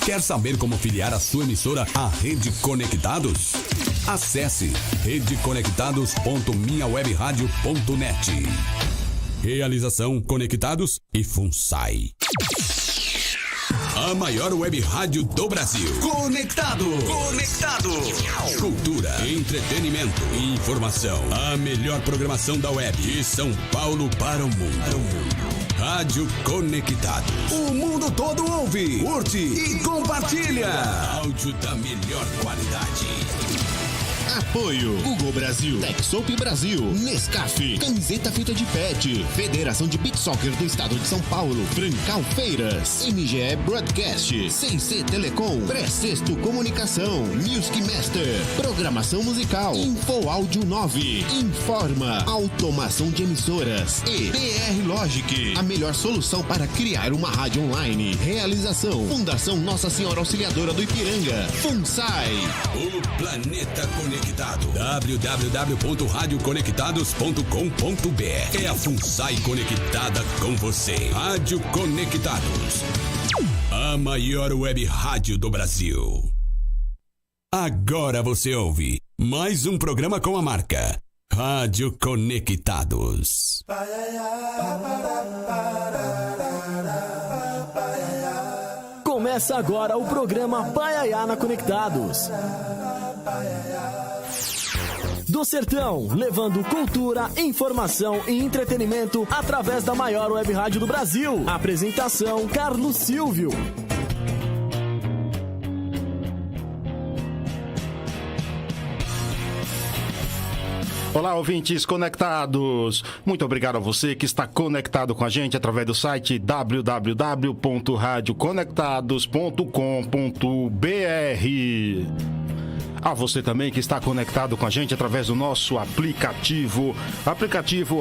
Quer saber como filiar a sua emissora à Rede Conectados? Acesse redeconectados.minhawebradio.net. Realização Conectados e FUNSAI. A maior web rádio do Brasil. Conectado. Cultura, entretenimento e informação. A melhor programação da web de São Paulo para o mundo. Rádio Conectados. O mundo todo ouve, curte e compartilha. Áudio da melhor qualidade. Apoio Google Brasil, Texop Brasil, Nescafé, Camiseta Feita de Pet, Federação de Beach Soccer do Estado de São Paulo, Francal Feiras, MGE Broadcast, CC Telecom, Precesto Comunicação, Music Master, Programação Musical, Info Áudio 9, Informa, Automação de Emissoras e PR Logic, a melhor solução para criar uma rádio online. Realização, Fundação Nossa Senhora Auxiliadora do Ipiranga, FUNSAI. O planeta conectado. www.radioconectados.com.br. É a FUNSAI conectada com você. Rádio Conectados. A maior web rádio do Brasil. Agora você ouve mais um programa com a marca Rádio Conectados. Começa agora o programa Paiaiana Conectados. Do Sertão, levando cultura, informação e entretenimento através da maior web rádio do Brasil. Apresentação, Carlos Silvio. Olá, ouvintes conectados. Muito obrigado a você que está conectado com a gente através do site www.radioconectados.com.br. A você também que está conectado com a gente através do nosso aplicativo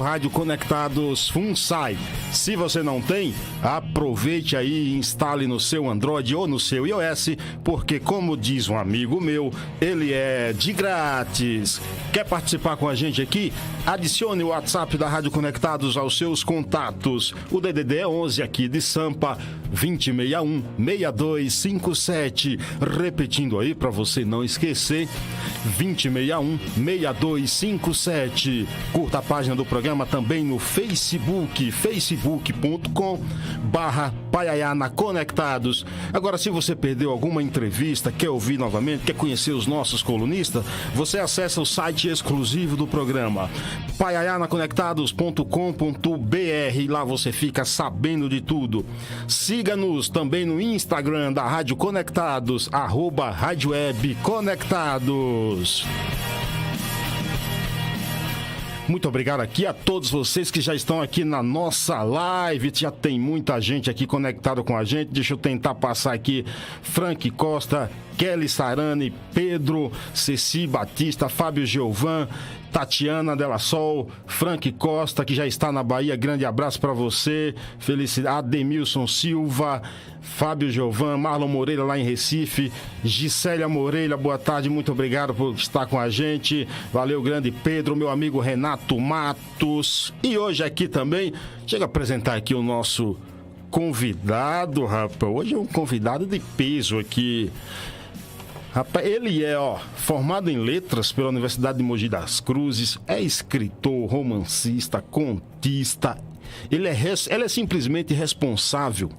Rádio Conectados FUNSAI. Se você não tem, aproveite aí e instale no seu Android ou no seu iOS, porque como diz um amigo meu, ele é de grátis. Quer participar com a gente aqui? Adicione o WhatsApp da Rádio Conectados aos seus contatos. O DDD é 11 aqui de Sampa, 2061-6257. Repetindo aí para você não esquecer, 2061-6257. Curta a página do programa também no Facebook, facebook.com/Paiaiana Conectados. Agora, se você perdeu alguma entrevista, quer ouvir novamente, quer conhecer os nossos colunistas, você acessa o site exclusivo do programa, paiaianaconectados.com.br. Lá você fica sabendo de tudo. Siga-nos também no Instagram da Rádio Conectados, @Rádio Web Conectados. Muito obrigado aqui a todos vocês que já estão aqui na nossa live. Já tem muita gente aqui conectada com a gente. Deixa eu tentar passar aqui. Frank Costa, Kelly Sarani, Pedro, Ceci Batista, Fábio Giovan, Tatiana Della Sol, Frank Costa, que já está na Bahia. Grande abraço para você. Felicidade. Ademilson Silva, Fábio Giovan, Marlon Moreira lá em Recife, Gisélia Moreira, boa tarde, muito obrigado por estar com a gente. Valeu, grande Pedro, meu amigo Renato Matos. E hoje aqui também, chega a apresentar aqui o nosso convidado, rapaz. Hoje é um convidado de peso aqui. Rapaz, ele é, formado em letras pela Universidade de Mogi das Cruzes, é escritor, romancista, contista. Ele é simplesmente responsável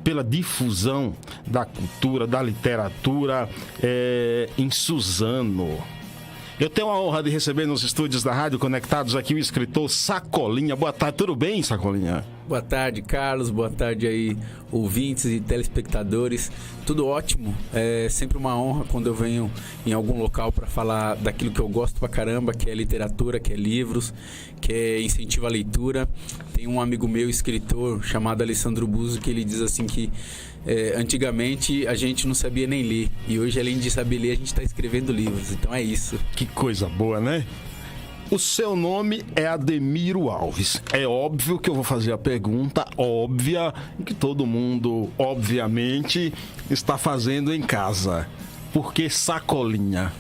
pela difusão da cultura, da literatura em Suzano. Eu tenho a honra de receber nos estúdios da Rádio Conectados aqui o escritor Sacolinha. Boa tarde, tudo bem, Sacolinha? Boa tarde, Carlos. Boa tarde aí, ouvintes e telespectadores. Tudo ótimo. É sempre uma honra quando eu venho em algum local para falar daquilo que eu gosto pra caramba, que é literatura, que é livros, que é incentivo à leitura. Tem um amigo meu, escritor, chamado Alessandro Buzo, que ele diz assim que antigamente a gente não sabia nem ler. E hoje, além de saber ler, a gente está escrevendo livros. Então é isso. Que coisa boa, né? O seu nome é Ademiro Alves. É óbvio que eu vou fazer a pergunta óbvia que todo mundo, obviamente, está fazendo em casa. Por que Sacolinha?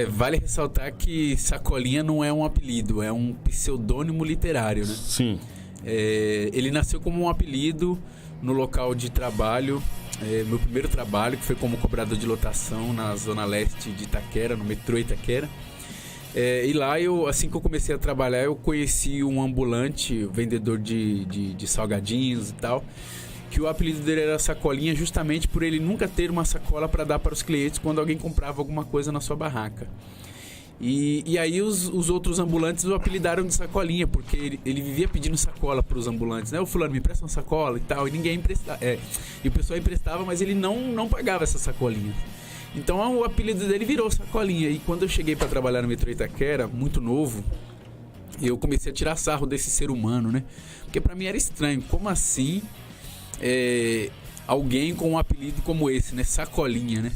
Vale ressaltar que Sacolinha não é um apelido, é um pseudônimo literário, né? Sim. Ele nasceu como um apelido no local de trabalho meu primeiro trabalho, que foi como cobrador de lotação na zona leste de Itaquera, no metrô Itaquera. E lá, assim que eu comecei a trabalhar, eu conheci um ambulante, vendedor de salgadinhos e tal, que o apelido dele era Sacolinha, justamente por ele nunca ter uma sacola para dar para os clientes quando alguém comprava alguma coisa na sua barraca. E aí os outros ambulantes o apelidaram de Sacolinha, porque ele vivia pedindo sacola para os ambulantes, né? O fulano, me presta uma sacola e tal, e ninguém emprestava. E o pessoal emprestava, mas ele não pagava essa sacolinha. Então o apelido dele virou Sacolinha. E quando eu cheguei para trabalhar no metrô Itaquera, muito novo, eu comecei a tirar sarro desse ser humano, né? Porque para mim era estranho, como assim alguém com um apelido como esse, né? Sacolinha, né?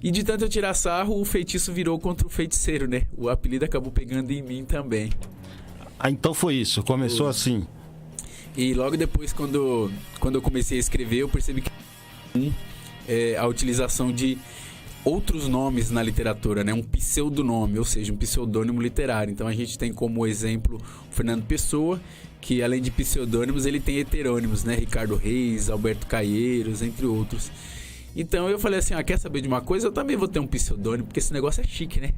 E de tanto eu tirar sarro, o feitiço virou contra o feiticeiro, né? O apelido acabou pegando em mim também. Então foi isso, começou assim. E logo depois, quando eu comecei a escrever, eu percebi que a utilização de outros nomes na literatura, né? Um pseudonome, ou seja, um pseudônimo literário. Então a gente tem como exemplo o Fernando Pessoa, que além de pseudônimos, ele tem heterônimos, né? Ricardo Reis, Alberto Caieiros, entre outros. Então eu falei assim, quer saber de uma coisa? Eu também vou ter um pseudônimo, porque esse negócio é chique, né?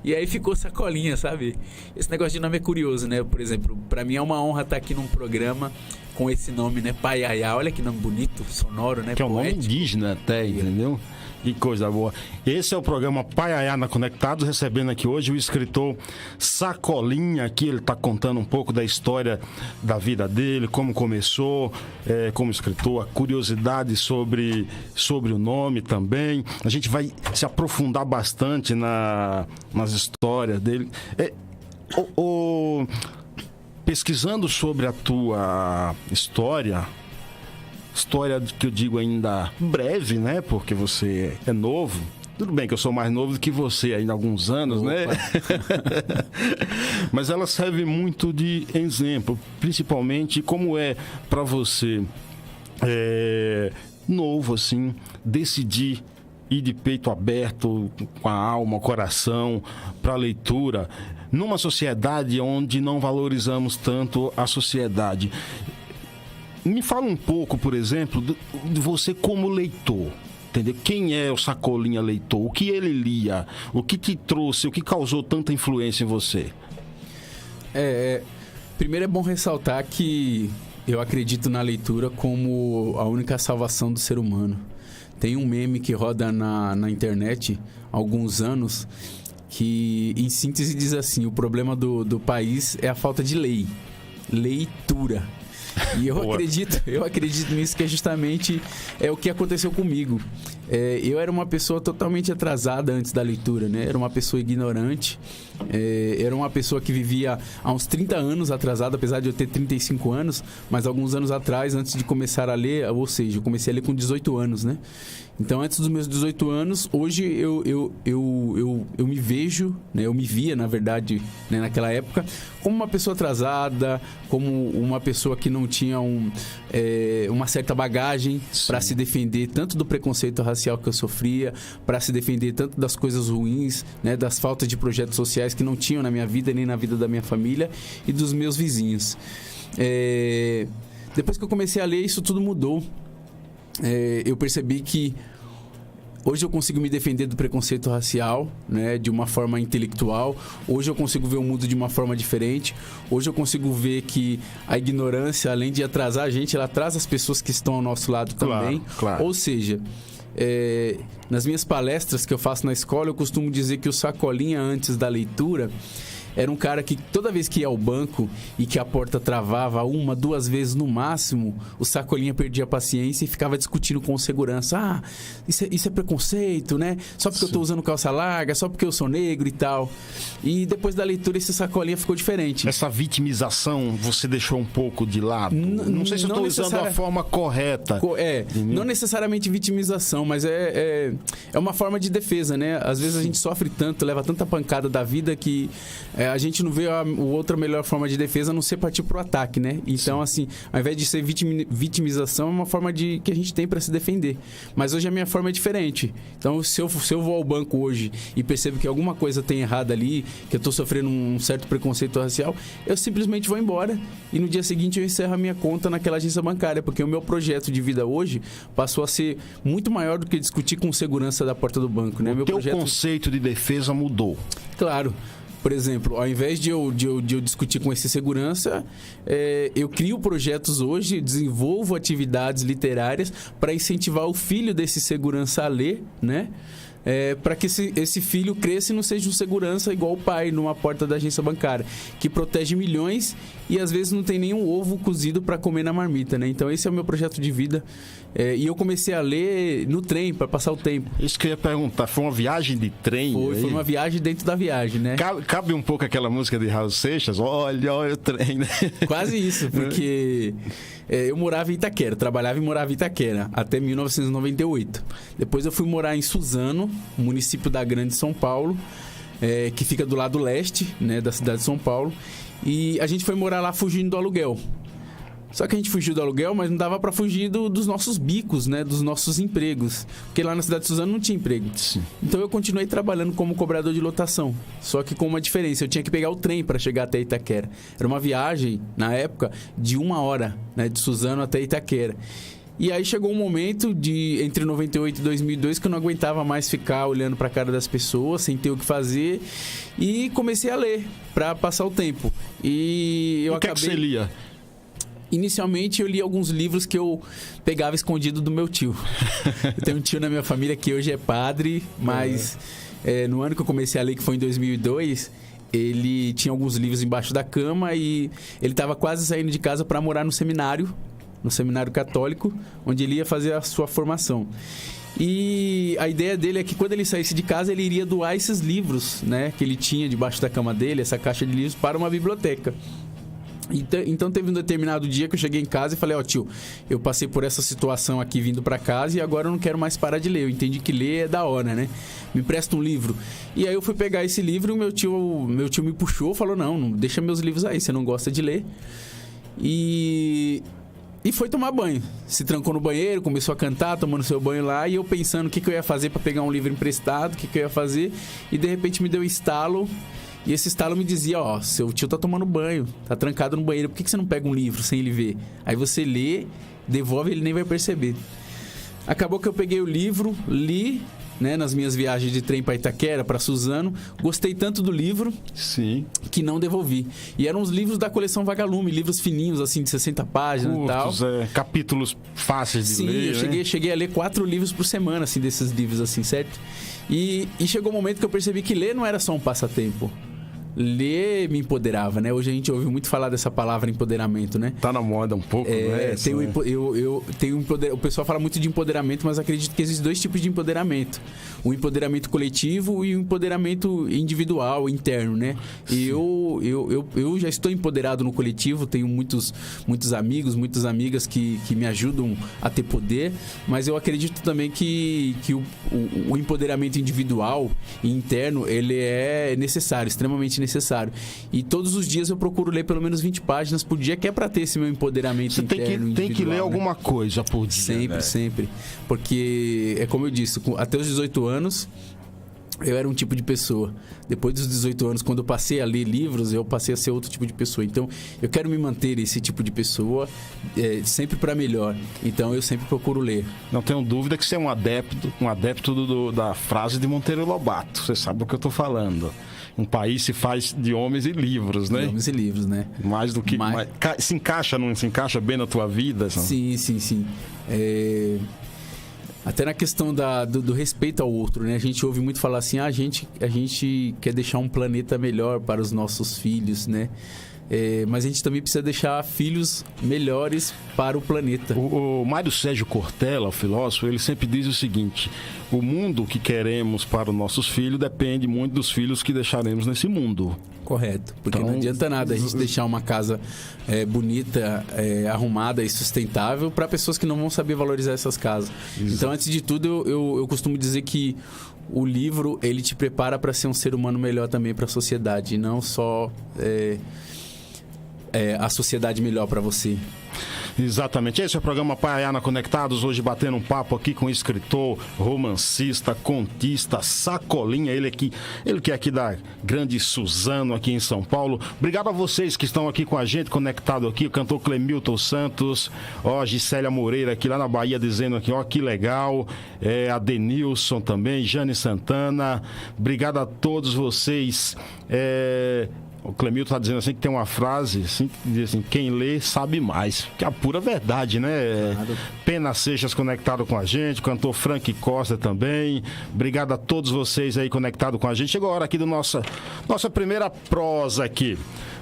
E aí ficou Sacolinha, sabe? Esse negócio de nome é curioso, né? Por exemplo, pra mim é uma honra estar aqui num programa com esse nome, né? Paiaiá, olha que nome bonito, sonoro, né? Que é um nome indígena até, entendeu? Que coisa boa. Esse é o programa Paiaiá na Conectados, recebendo aqui hoje o escritor Sacolinha. Aqui ele está contando um pouco da história da vida dele, como começou como escritor, a curiosidade sobre o nome também. A gente vai se aprofundar bastante nas histórias dele. Pesquisando sobre a tua história que eu digo ainda breve, né? Porque você é novo. Tudo bem que eu sou mais novo do que você ainda há alguns anos, Opa. Né? Mas ela serve muito de exemplo, principalmente como é para você novo, assim, decidir ir de peito aberto, com a alma, o coração, para a leitura, numa sociedade onde não valorizamos tanto a sociedade. Me fala um pouco, por exemplo, de você como leitor, entendeu? Quem é o Sacolinha leitor? O que ele lia? O que te trouxe? O que causou tanta influência em você? Primeiro é bom ressaltar que eu acredito na leitura como a única salvação do ser humano. Tem um meme que roda na internet há alguns anos que, em síntese, diz assim: o problema do país é a falta de leitura. E eu acredito nisso, que é justamente o que aconteceu comigo. Eu era uma pessoa totalmente atrasada antes da leitura, né? Era uma pessoa ignorante, era uma pessoa que vivia há uns 30 anos atrasada, apesar de eu ter 35 anos, mas alguns anos atrás, antes de começar a ler, ou seja, eu comecei a ler com 18 anos, né? Então, antes dos meus 18 anos, hoje eu me vejo, né? Eu me via, na verdade, né, naquela época, como uma pessoa atrasada, como uma pessoa que não tinha uma certa bagagem para se defender tanto do preconceito racial que eu sofria, para se defender tanto das coisas ruins, né, das faltas de projetos sociais que não tinham na minha vida, nem na vida da minha família e dos meus vizinhos. Depois que eu comecei a ler, isso tudo mudou. Eu percebi que hoje eu consigo me defender do preconceito racial, né, de uma forma intelectual. Hoje eu consigo ver o mundo de uma forma diferente. Hoje eu consigo ver que a ignorância, além de atrasar a gente, ela traz as pessoas que estão ao nosso lado também. Claro. Ou seja, nas minhas palestras que eu faço na escola, eu costumo dizer que o Sacolinha, antes da leitura, era um cara que toda vez que ia ao banco e que a porta travava 1, 2 vezes no máximo, o Sacolinha perdia a paciência e ficava discutindo com o segurança. Isso é preconceito, né? Só porque eu tô usando calça larga, só porque eu sou negro e tal. E depois da leitura, esse Sacolinha ficou diferente. Essa vitimização você deixou um pouco de lado? Não sei se eu estou usando a forma correta. Não necessariamente vitimização, mas é uma forma de defesa, né? Às vezes a gente sofre tanto, leva tanta pancada da vida que a gente não vê outra melhor forma de defesa a não ser partir pro ataque, né? Então, assim, ao invés de ser vitimização, é uma forma que a gente tem para se defender. Mas hoje a minha forma é diferente. Então, se eu vou ao banco hoje e percebo que alguma coisa tem errado ali, que eu tô sofrendo um certo preconceito racial, eu simplesmente vou embora e no dia seguinte eu encerro a minha conta naquela agência bancária, porque o meu projeto de vida hoje passou a ser muito maior do que discutir com segurança da porta do banco, né? O teu conceito de defesa mudou. Claro. Por exemplo, ao invés de eu discutir com esse segurança, eu crio projetos hoje, desenvolvo atividades literárias para incentivar o filho desse segurança a ler, né? Para que esse filho cresça e não seja um segurança igual o pai numa porta da agência bancária, que protege milhões e às vezes não tem nenhum ovo cozido para comer na marmita, né? Então esse é o meu projeto de vida. E eu comecei a ler no trem para passar o tempo. Isso que eu ia perguntar, foi uma viagem de trem? Foi uma viagem dentro da viagem, né? Cabe um pouco aquela música de Raul Seixas, olha o trem, né? Quase isso, porque eu morava em Itaquera, trabalhava e morava em Itaquera até 1998. Depois eu fui morar em Suzano, município da Grande São Paulo, que fica do lado leste, né, da cidade de São Paulo. E a gente foi morar lá fugindo do aluguel. Só que a gente fugiu do aluguel, mas não dava pra fugir dos nossos bicos, né? Dos nossos empregos. Porque lá na cidade de Suzano não tinha emprego. Sim. Então eu continuei trabalhando como cobrador de lotação. Só que com uma diferença, eu tinha que pegar o trem para chegar até Itaquera. Era uma viagem, na época, de 1 hora, né? De Suzano até Itaquera. E aí chegou um momento entre 98 e 2002 que eu não aguentava mais ficar olhando pra cara das pessoas, sem ter o que fazer. E comecei a ler pra passar o tempo. E eu acabei... O que você lia? Inicialmente eu li alguns livros que eu pegava escondido do meu tio. Eu tenho um tio na minha família que hoje é padre, mas no ano que eu comecei a ler, que foi em 2002, ele tinha alguns livros embaixo da cama e ele estava quase saindo de casa para morar no seminário católico, onde ele ia fazer a sua formação. E a ideia dele é que quando ele saísse de casa, ele iria doar esses livros, né, que ele tinha debaixo da cama dele, essa caixa de livros, para uma biblioteca. Então teve um determinado dia que eu cheguei em casa e falei, tio, eu passei por essa situação aqui vindo pra casa e agora eu não quero mais parar de ler. Eu entendi que ler é da hora, né? Me empresta um livro. E aí eu fui pegar esse livro e o meu tio me puxou, falou, não deixa meus livros aí, você não gosta de ler. E foi tomar banho. Se trancou no banheiro, começou a cantar, tomando seu banho lá, e eu pensando o que eu ia fazer pra pegar um livro emprestado, o que eu ia fazer, e de repente me deu um estalo. E esse estalo me dizia, seu tio tá tomando banho, tá trancado no banheiro, por que você não pega um livro sem ele ver? Aí você lê, devolve e ele nem vai perceber. Acabou que eu peguei o livro, li, né, nas minhas viagens de trem para Itaquera, para Suzano, gostei tanto do livro, sim, que não devolvi. E eram os livros da coleção Vagalume, livros fininhos, assim, de 60 páginas e tal. Capítulos fáceis de ler. Sim, eu cheguei a ler 4 livros por semana, assim, desses livros, assim, certo? E chegou um momento que eu percebi que ler não era só um passatempo. Ler me empoderava, né? Hoje a gente ouve muito falar dessa palavra empoderamento, né? Tá na moda um pouco, né? O pessoal fala muito de empoderamento, mas acredito que existem 2 tipos de empoderamento. O empoderamento coletivo e o empoderamento individual, interno, né? E eu já estou empoderado no coletivo, tenho muitos amigos, muitas amigas que me ajudam a ter poder, mas eu acredito também que o empoderamento individual e interno, ele é necessário, extremamente necessário. E todos os dias eu procuro ler pelo menos 20 páginas por dia, que é para ter esse meu empoderamento interno. Você tem que ler alguma coisa por dia. Sempre, né? Sempre. Porque, é como eu disse, até os 18 anos, eu era um tipo de pessoa. Depois dos 18 anos, quando eu passei a ler livros, eu passei a ser outro tipo de pessoa. Então, eu quero me manter esse tipo de pessoa, sempre para melhor. Então, eu sempre procuro ler. Não tenho dúvida que você é um adepto da frase de Monteiro Lobato. Você sabe do que eu estou falando. Um país se faz de homens e livros, né? De homens e livros, né? Mais do que... se encaixa, não se encaixa bem na tua vida? Sim. Até na questão do respeito ao outro, né? A gente ouve muito falar assim, a gente quer deixar um planeta melhor para os nossos filhos, né? Mas a gente também precisa deixar filhos melhores para o planeta. O Mário Sérgio Cortella, o filósofo, ele sempre diz o seguinte: o mundo que queremos para os nossos filhos depende muito dos filhos que deixaremos nesse mundo. Correto, porque não adianta nada a gente deixar uma casa bonita, arrumada e sustentável para pessoas que não vão saber valorizar essas casas. Exato. Então, antes de tudo, eu costumo dizer que o livro, ele te prepara para ser um ser humano melhor também para a sociedade, e não só a sociedade melhor para você. Exatamente, esse é o programa Paiaiana Conectados, hoje batendo um papo aqui com o escritor, romancista, contista, Sacolinha, ele que é aqui da Grande Suzano, aqui em São Paulo. Obrigado a vocês que estão aqui com a gente, conectado aqui, o cantor Clemilton Santos, Gisélia Moreira aqui lá na Bahia, dizendo aqui, que legal, a Denilson também, Jane Santana, obrigado a todos vocês. O Clemilton está dizendo assim que tem uma frase assim, que diz assim, quem lê sabe mais, que é a pura verdade, né? Claro. Pena Seixas conectado com a gente, o cantor Frank Costa também. Obrigado a todos vocês aí conectados com a gente. Chegou a hora aqui do nossa primeira prosa aqui.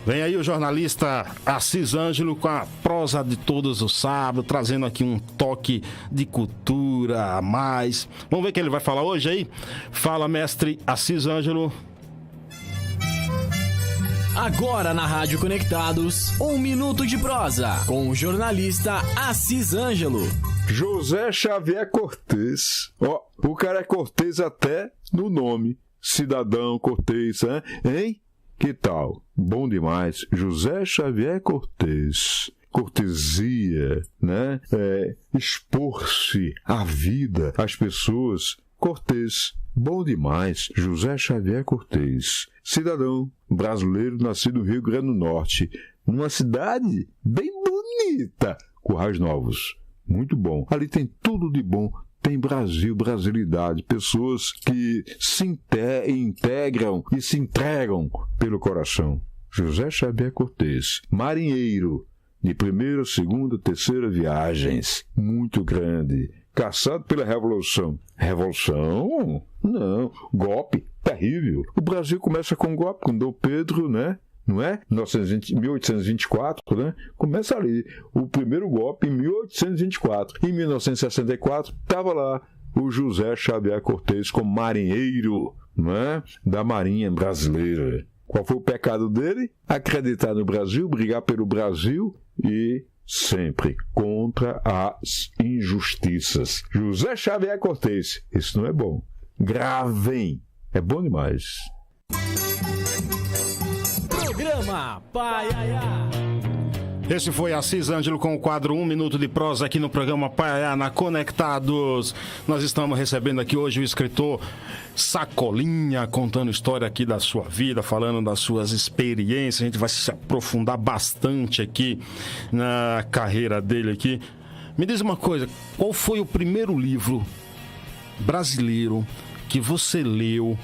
Vem aí o jornalista Assis Ângelo com a prosa de todos os sábados, trazendo aqui um toque de cultura a mais. Vamos ver o que ele vai falar hoje aí? Fala, mestre Assis Ângelo. Agora na Rádio Conectados, 1 minuto de prosa com o jornalista Assis Ângelo. José Xavier Cortez. O cara é Cortez até no nome. Cidadão Cortez, hein? Que tal? Bom demais. José Xavier Cortez. Cortesia, né? Expor-se à vida, às pessoas. Cortez. Bom demais, José Xavier Cortez, cidadão brasileiro nascido no Rio Grande do Norte, numa cidade bem bonita, Currais Novos. Muito bom. Ali tem tudo de bom. Tem Brasil, brasilidade, pessoas que se integram e se entregam pelo coração. José Xavier Cortez, marinheiro de primeira, segunda, terceira viagens, muito grande. Caçado pela Revolução. Revolução? Não. Golpe. Terrível. O Brasil começa com golpe, com Dom Pedro, né? Não é? 1824, né? Começa ali. O primeiro golpe em 1824. Em 1964, estava lá o José Xavier Cortez como marinheiro, não é? Da Marinha Brasileira. Qual foi o pecado dele? Acreditar no Brasil, brigar pelo Brasil e sempre contra as injustiças. José Xavier Cortez. Isso não é bom. Gravem. É bom demais. Programa Paiaiá. Esse foi Assis Ângelo com o quadro 1 minuto de prosa aqui no programa Paiaiana Conectados. Nós estamos recebendo aqui hoje o escritor Sacolinha, contando história aqui da sua vida, falando das suas experiências. A gente vai se aprofundar bastante aqui na carreira dele aqui. Me diz uma coisa, qual foi o primeiro livro brasileiro que você leu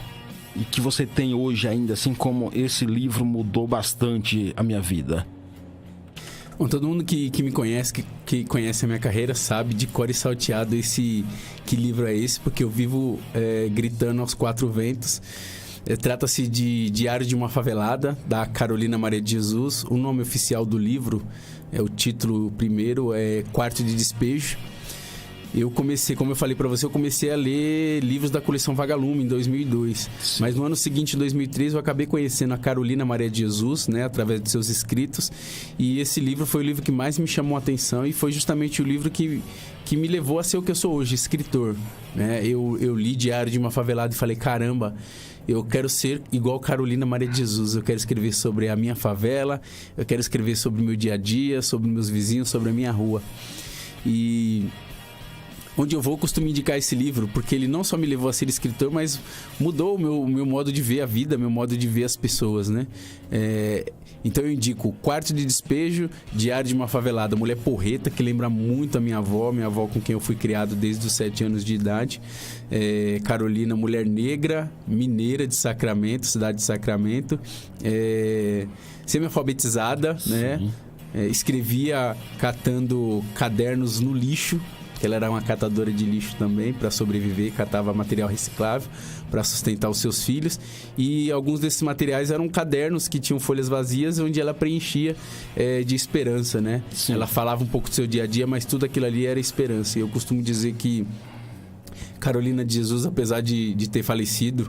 e que você tem hoje ainda, assim como esse livro mudou bastante a minha vida? Bom, todo mundo que me conhece, que conhece a minha carreira, sabe de cor e salteado que livro é esse, porque eu vivo gritando aos quatro ventos. Trata-se de Diário de uma Favelada, da Carolina Maria de Jesus. O nome oficial do livro, o título primeiro é Quarto de Despejo. Eu comecei, como eu falei para você, eu comecei a ler livros da coleção Vagalume em 2002. Sim. Mas no ano seguinte, em 2003, eu acabei conhecendo a Carolina Maria de Jesus, né, através de seus escritos. E esse livro foi o livro que mais me chamou a atenção e foi justamente o livro que me levou a ser o que eu sou hoje, escritor. Né? Eu li Diário de uma Favelada e falei, caramba, eu quero ser igual Carolina Maria de Jesus. Eu quero escrever sobre a minha favela, eu quero escrever sobre o meu dia a dia, sobre meus vizinhos, sobre a minha rua. E onde eu vou, eu costumo indicar esse livro, porque ele não só me levou a ser escritor, mas mudou o meu modo de ver a vida, meu modo de ver as pessoas, né? Então eu indico Quarto de Despejo, Diário de uma Favelada, mulher porreta, que lembra muito a minha avó com quem eu fui criado desde os 7 anos de idade. Carolina, mulher negra, mineira de Sacramento, cidade de Sacramento, semi-alfabetizada, né? Escrevia catando cadernos no lixo, que ela era uma catadora de lixo também para sobreviver, catava material reciclável para sustentar os seus filhos, e alguns desses materiais eram cadernos que tinham folhas vazias onde ela preenchia de esperança, né? Sim. Ela falava um pouco do seu dia a dia, mas tudo aquilo ali era esperança. E eu costumo dizer que Carolina de Jesus, apesar de ter falecido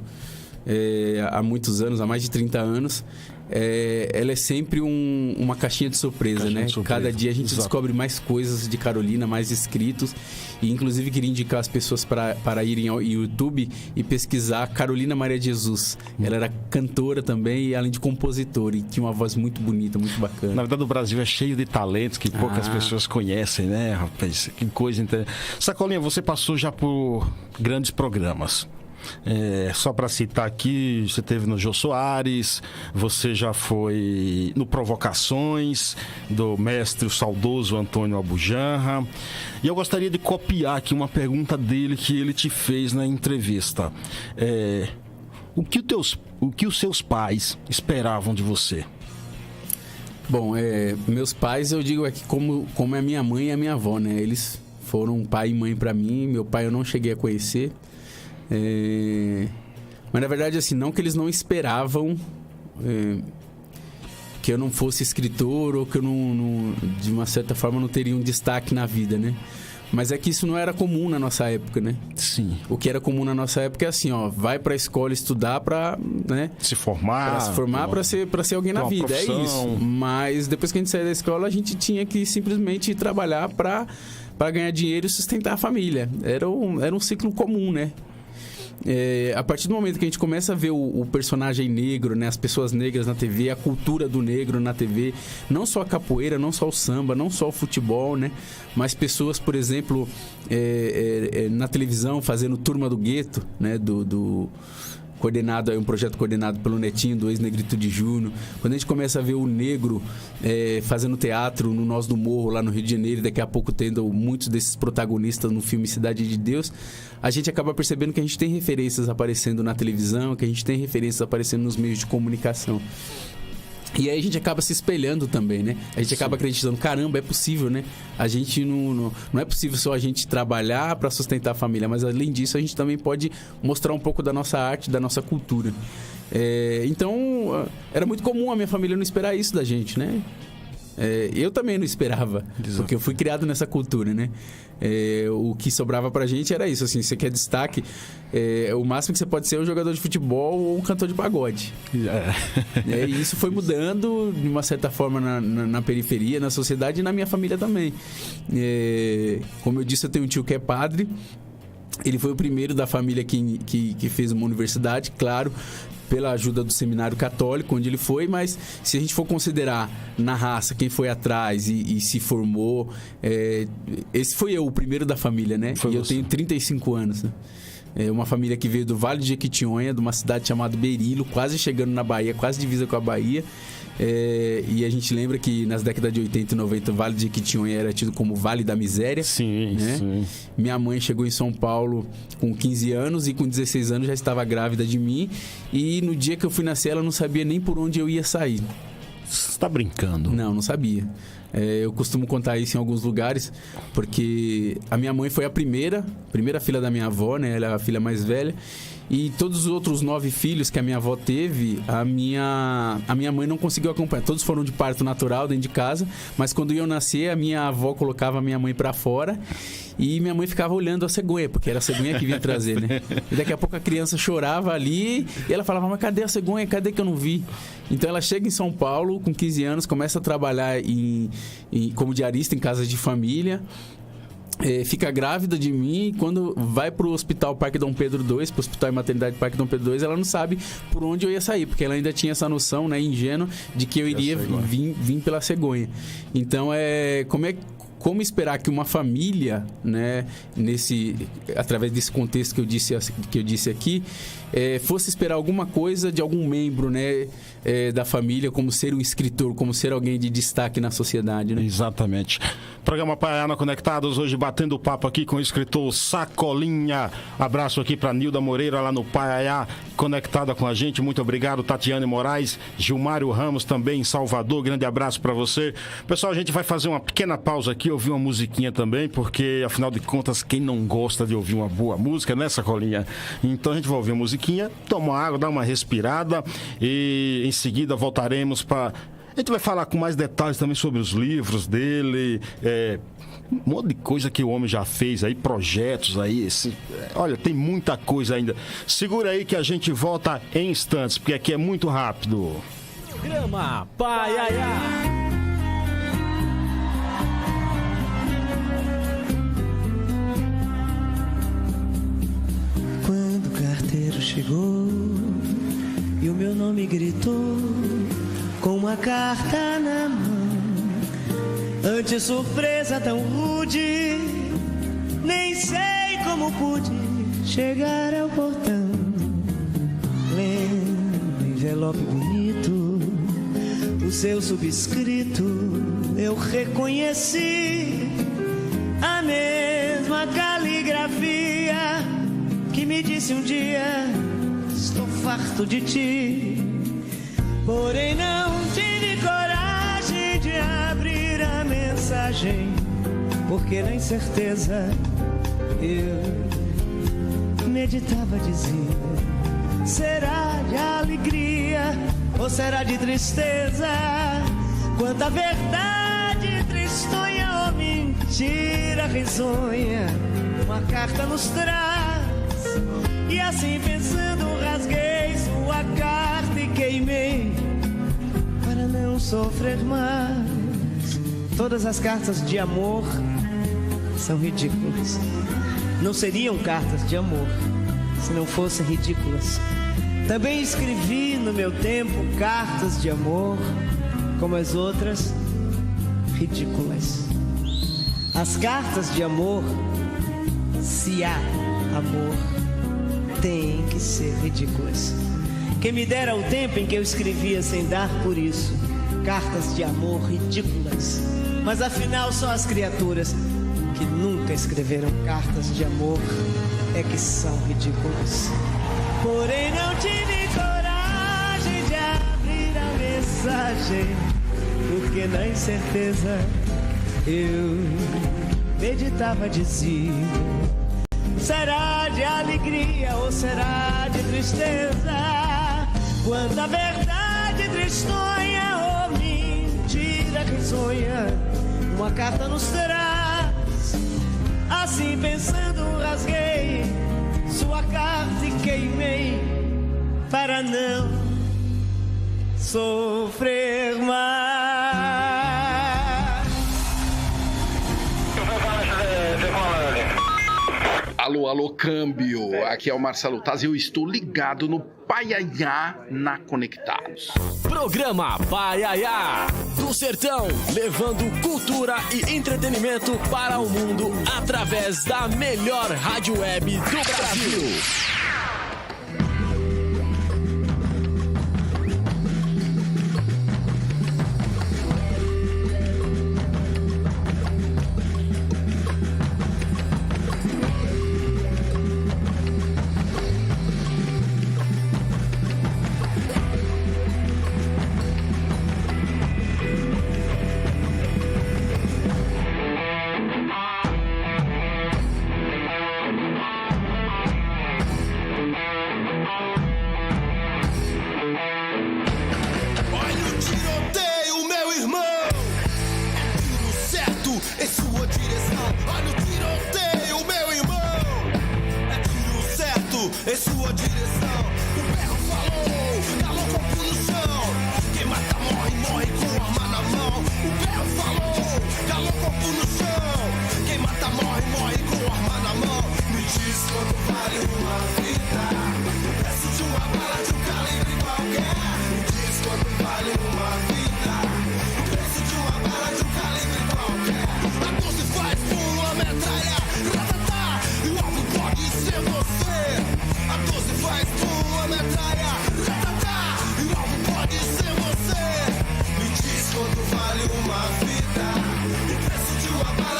há muitos anos, há mais de 30 anos, ela é sempre uma caixinha de surpresa, né? Cada dia a gente descobre mais coisas de Carolina, mais inscritos. E inclusive queria indicar as pessoas para irem ao YouTube e pesquisar Carolina Maria de Jesus. Ela era cantora também, e além de compositora, e tinha uma voz muito bonita, muito bacana. Na verdade, o Brasil é cheio de talentos que poucas pessoas conhecem, né, rapaz? Que coisa interessante. Sacolinha, você passou já por grandes programas. Só para citar aqui, você teve no Jô Soares, você já foi no Provocações do mestre, o saudoso Antônio Abujanra. E eu gostaria de copiar aqui uma pergunta dele que ele te fez na entrevista. O que os seus pais esperavam de você? Bom, meus pais, eu digo aqui como é a minha mãe e a minha avó, né? Eles foram pai e mãe para mim. Meu pai eu não cheguei a conhecer. Mas na verdade, assim, não que eles não esperavam que eu não fosse escritor ou que eu não, de uma certa forma, não teria um destaque na vida, né? Mas é que isso não era comum na nossa época, né? Sim. O que era comum na nossa época é assim, ó, vai pra escola estudar pra, né? Se formar. Pra ser alguém na vida, profissão. É isso. Mas depois que a gente saía da escola, a gente tinha que simplesmente trabalhar pra ganhar dinheiro e sustentar a família. Era um ciclo comum, né? A partir do momento que a gente começa a ver o personagem negro, né, as pessoas negras na TV, a cultura do negro na TV, não só a capoeira, não só o samba, não só o futebol, né, mas pessoas, por exemplo, na televisão fazendo Turma do Gueto, né, do coordenado, um projeto coordenado pelo Netinho, do ex-Negritude Júnior. Quando a gente começa a ver o negro fazendo teatro no Nós do Morro, lá no Rio de Janeiro, e daqui a pouco tendo muitos desses protagonistas no filme Cidade de Deus, a gente acaba percebendo que a gente tem referências aparecendo na televisão, que a gente tem referências aparecendo nos meios de comunicação. E aí a gente acaba se espelhando também, né? A gente acaba acreditando, caramba, é possível, né? A gente não é possível só a gente trabalhar para sustentar a família, mas além disso a gente também pode mostrar um pouco da nossa arte, da nossa cultura. Então, era muito comum a minha família não esperar isso da gente, né? Eu também não esperava, porque eu fui criado nessa cultura, né? O que sobrava pra gente era isso, assim, você quer destaque, o máximo que você pode ser é um jogador de futebol ou um cantor de pagode. E isso foi mudando de uma certa forma na periferia, na sociedade e na minha família também. Como eu disse, eu tenho um tio que é padre. Ele foi o primeiro da família que fez uma universidade, claro, pela ajuda do seminário católico, onde ele foi, mas se a gente for considerar na raça quem foi atrás e se formou, esse foi eu, o primeiro da família, né? Eu tenho 35 anos, né? Uma família que veio do Vale de Jequitinhonha, de uma cidade chamada Berilo, quase chegando na Bahia, quase divisa com a Bahia. E a gente lembra que nas décadas de 80 e 90 o Vale de Jequitinhonha era tido como Vale da Miséria. Sim, né? Sim. Minha mãe chegou em São Paulo com 15 anos e com 16 anos já estava grávida de mim. E no dia que eu fui nascer ela não sabia nem por onde eu ia sair. Você está brincando? Não sabia. Eu costumo contar isso em alguns lugares, porque a minha mãe foi a primeira filha da minha avó, né? Ela é a filha mais velha. E todos os outros 9 filhos que a minha avó teve, a minha mãe não conseguiu acompanhar. Todos foram de parto natural dentro de casa, mas quando iam nascer, a minha avó colocava a minha mãe pra fora e minha mãe ficava olhando a cegonha, porque era a cegonha que vinha trazer, né? E daqui a pouco a criança chorava ali e ela falava, mas cadê a cegonha? Cadê que eu não vi? Então ela chega em São Paulo com 15 anos, começa a trabalhar como diarista em casa de família. Fica grávida de mim e quando vai pro Hospital Parque Dom Pedro II, pro Hospital e Maternidade Parque Dom Pedro II, ela não sabe por onde eu ia sair, porque ela ainda tinha essa noção, né, ingênua, de que eu iria vir pela cegonha. Então, como esperar que uma família, né, através desse contexto que eu disse aqui, fosse esperar alguma coisa de algum membro, né, da família, como ser um escritor, como ser alguém de destaque na sociedade, né? Exatamente. Programa Paiana Conectados, hoje batendo papo aqui com o escritor Sacolinha. Abraço aqui para Nilda Moreira, lá no Paiá, conectada com a gente. Muito obrigado, Tatiane Moraes, Gilmário Ramos também em Salvador. Grande abraço para você. Pessoal, a gente vai fazer uma pequena pausa aqui, ouvir uma musiquinha também, porque, afinal de contas, quem não gosta de ouvir uma boa música, né, Sacolinha? Então a gente vai ouvir uma musiquinha, tomar água, dar uma respirada e em seguida voltaremos para... A gente vai falar com mais detalhes também sobre os livros dele, um monte de coisa que o homem já fez aí, projetos aí. Olha, tem muita coisa ainda. Segura aí que a gente volta em instantes, porque aqui é muito rápido. Programa Paiaiá. Quando o carteiro chegou e o meu nome gritou com uma carta na mão, ante surpresa tão rude, nem sei como pude chegar ao portão. Lendo envelope bonito, o seu subscrito eu reconheci, a mesma caligrafia que me disse um dia: estou farto de ti. Porém não tive coragem de abrir a mensagem, porque na incerteza eu meditava dizer: será de alegria ou será de tristeza? Quanta verdade tristonha ou mentira risonha uma carta nos traz. E assim pensando rasguei sua carta e queimei para não sofrer mais. Todas as cartas de amor são ridículas. Não seriam cartas de amor se não fossem ridículas. Também escrevi no meu tempo cartas de amor, como as outras, ridículas. As cartas de amor, se há amor, têm que ser ridículas. Quem me dera o tempo em que eu escrevia sem dar por isso cartas de amor ridículas. Mas afinal só as criaturas que nunca escreveram cartas de amor é que são ridículas. Porém não tive coragem de abrir a mensagem, porque na incerteza eu meditava dizer: será de alegria ou será de tristeza? Quanta verdade tristonha ou mentira risonha uma carta nos traz. Assim pensando rasguei sua carta e queimei para não sofrer mais. Alô, alô, câmbio. Aqui é o Marcelo Taz e eu estou ligado no Paiaiá na Conectados. Programa Paiaiá do Sertão, levando cultura e entretenimento para o mundo através da melhor rádio web do Brasil. Em sua direção, o berro falou, calou o corpo no chão. Quem mata morre, morre com arma na mão. O berro falou, calou o corpo no chão. Quem mata morre, morre com arma na mão. Me diz quanto vale uma vida, o preço de uma bala de um calibre qualquer. Me diz quanto vale uma vida, o preço de uma bala de um calibre qualquer. A 12 faz uma metralha, ratatá, e o alvo pode ser você. A 12 faz uma metralha, ratatá, e o alvo pode ser você. Me diz quanto vale uma vida, o preço de uma bala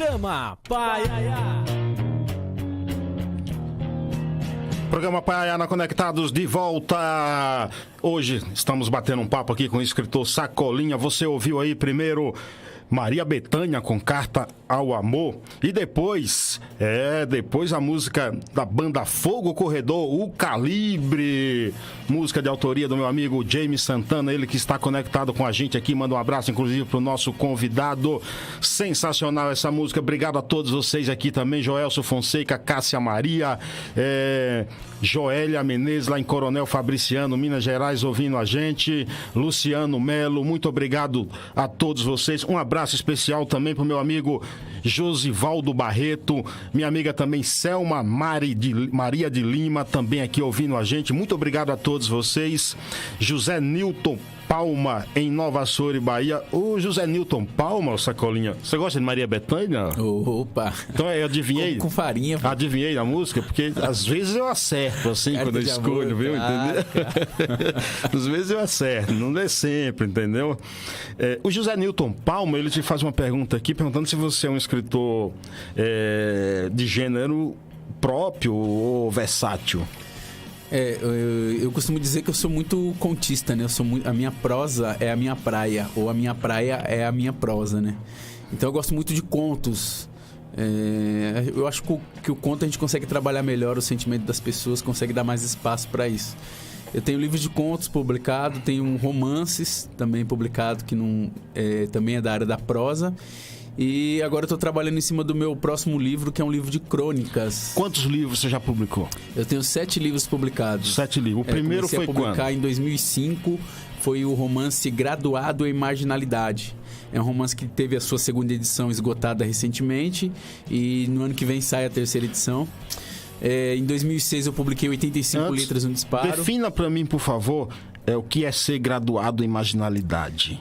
Programa Paiaiá. Programa Paiaiana Conectados de volta. Hoje estamos batendo um papo aqui com o escritor Sacolinha. Você ouviu aí primeiro Maria Bethânia com Carta ao Amor. E depois a música da banda Fogo Corredor, O Calibre. Música de autoria do meu amigo James Santana, ele que está conectado com a gente aqui. Manda um abraço, inclusive, para o nosso convidado. Sensacional essa música. Obrigado a todos vocês aqui também. Joelso Fonseca, Cássia Maria, Joélia Menezes, lá em Coronel Fabriciano, Minas Gerais, ouvindo a gente. Luciano Melo, muito obrigado a todos vocês. Um abraço especial também para o meu amigo Josivaldo Barreto, minha amiga também Selma Maria de Lima, também aqui ouvindo a gente. Muito obrigado a todos vocês. José Nilton Palma, em Nova Açores, Bahia. Ô, José Nilton Palma, Sacolinha, você gosta de Maria Bethânia? Opa! Então eu adivinhei. Com farinha. Adivinhei a música, porque às vezes eu acerto, assim, quando eu escolho, viu? Entendeu? Às vezes eu acerto, não é sempre, entendeu? O José Nilton Palma, ele te faz uma pergunta aqui, perguntando se você é um escritor de gênero próprio ou versátil. Eu costumo dizer que eu sou muito contista, né? A minha prosa é a minha praia, ou a minha praia é a minha prosa, né? Então eu gosto muito de contos. Eu acho que o conto a gente consegue trabalhar melhor o sentimento das pessoas, consegue dar mais espaço para isso. Eu tenho livros de contos publicados, tenho romances também publicados, que também é da área da prosa. E agora eu estou trabalhando em cima do meu próximo livro, que é um livro de crônicas. Quantos livros você já publicou? Eu tenho 7 livros publicados. 7 livros. O primeiro foi quando? Comecei a publicar em 2005. Foi o romance Graduado em Marginalidade. É um romance que teve a sua segunda edição esgotada recentemente. E no ano que vem sai a terceira edição. Em 2006 eu publiquei 85 letras no disparo. Defina para mim, por favor, o que é ser graduado em marginalidade.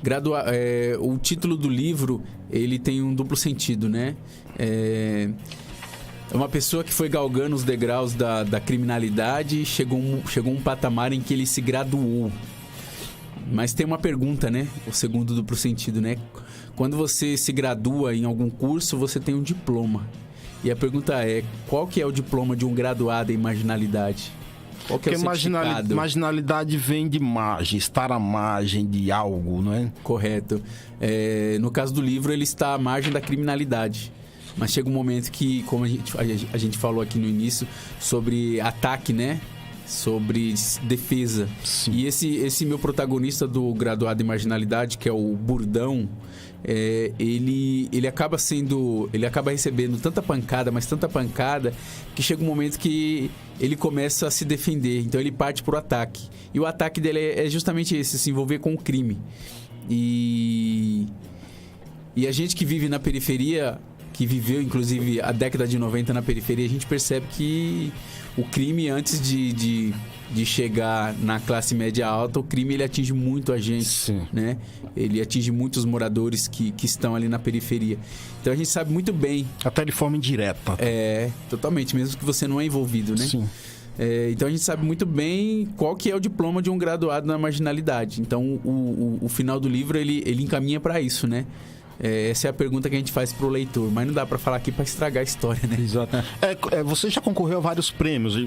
O título do livro, ele tem um duplo sentido, né? É uma pessoa que foi galgando os degraus da criminalidade e chegou um patamar em que ele se graduou. Mas tem uma pergunta, né? O segundo duplo sentido, né? Quando você se gradua em algum curso, você tem um diploma. E a pergunta é, qual que é o diploma de um graduado em marginalidade? Qual que é o certificado? Marginalidade vem de margem, estar à margem de algo, não é? Correto. No caso do livro, ele está à margem da criminalidade. Mas chega um momento que, como a gente falou aqui no início, sobre ataque, né? Sobre defesa. Sim. E esse meu protagonista do Graduado em Marginalidade, que é o Burdão, ele acaba recebendo tanta pancada, mas tanta pancada, que chega um momento que ele começa a se defender. Então ele parte pro ataque. E o ataque dele é justamente esse, se envolver com o crime. E a gente que vive na periferia, que viveu inclusive a década de 90 na periferia, a gente percebe que o crime, antes de chegar na classe média alta, o crime ele atinge muito a gente. Sim. Né? Ele atinge muitos moradores que estão ali na periferia. Então a gente sabe muito bem. Até de forma indireta. Totalmente, mesmo que você não é envolvido, né? Sim. Então a gente sabe muito bem qual que é o diploma de um graduado na marginalidade. Então o final do livro ele encaminha para isso, né? Essa é a pergunta que a gente faz pro leitor, mas não dá para falar aqui para estragar a história, né? Exato. Você já concorreu a vários prêmios.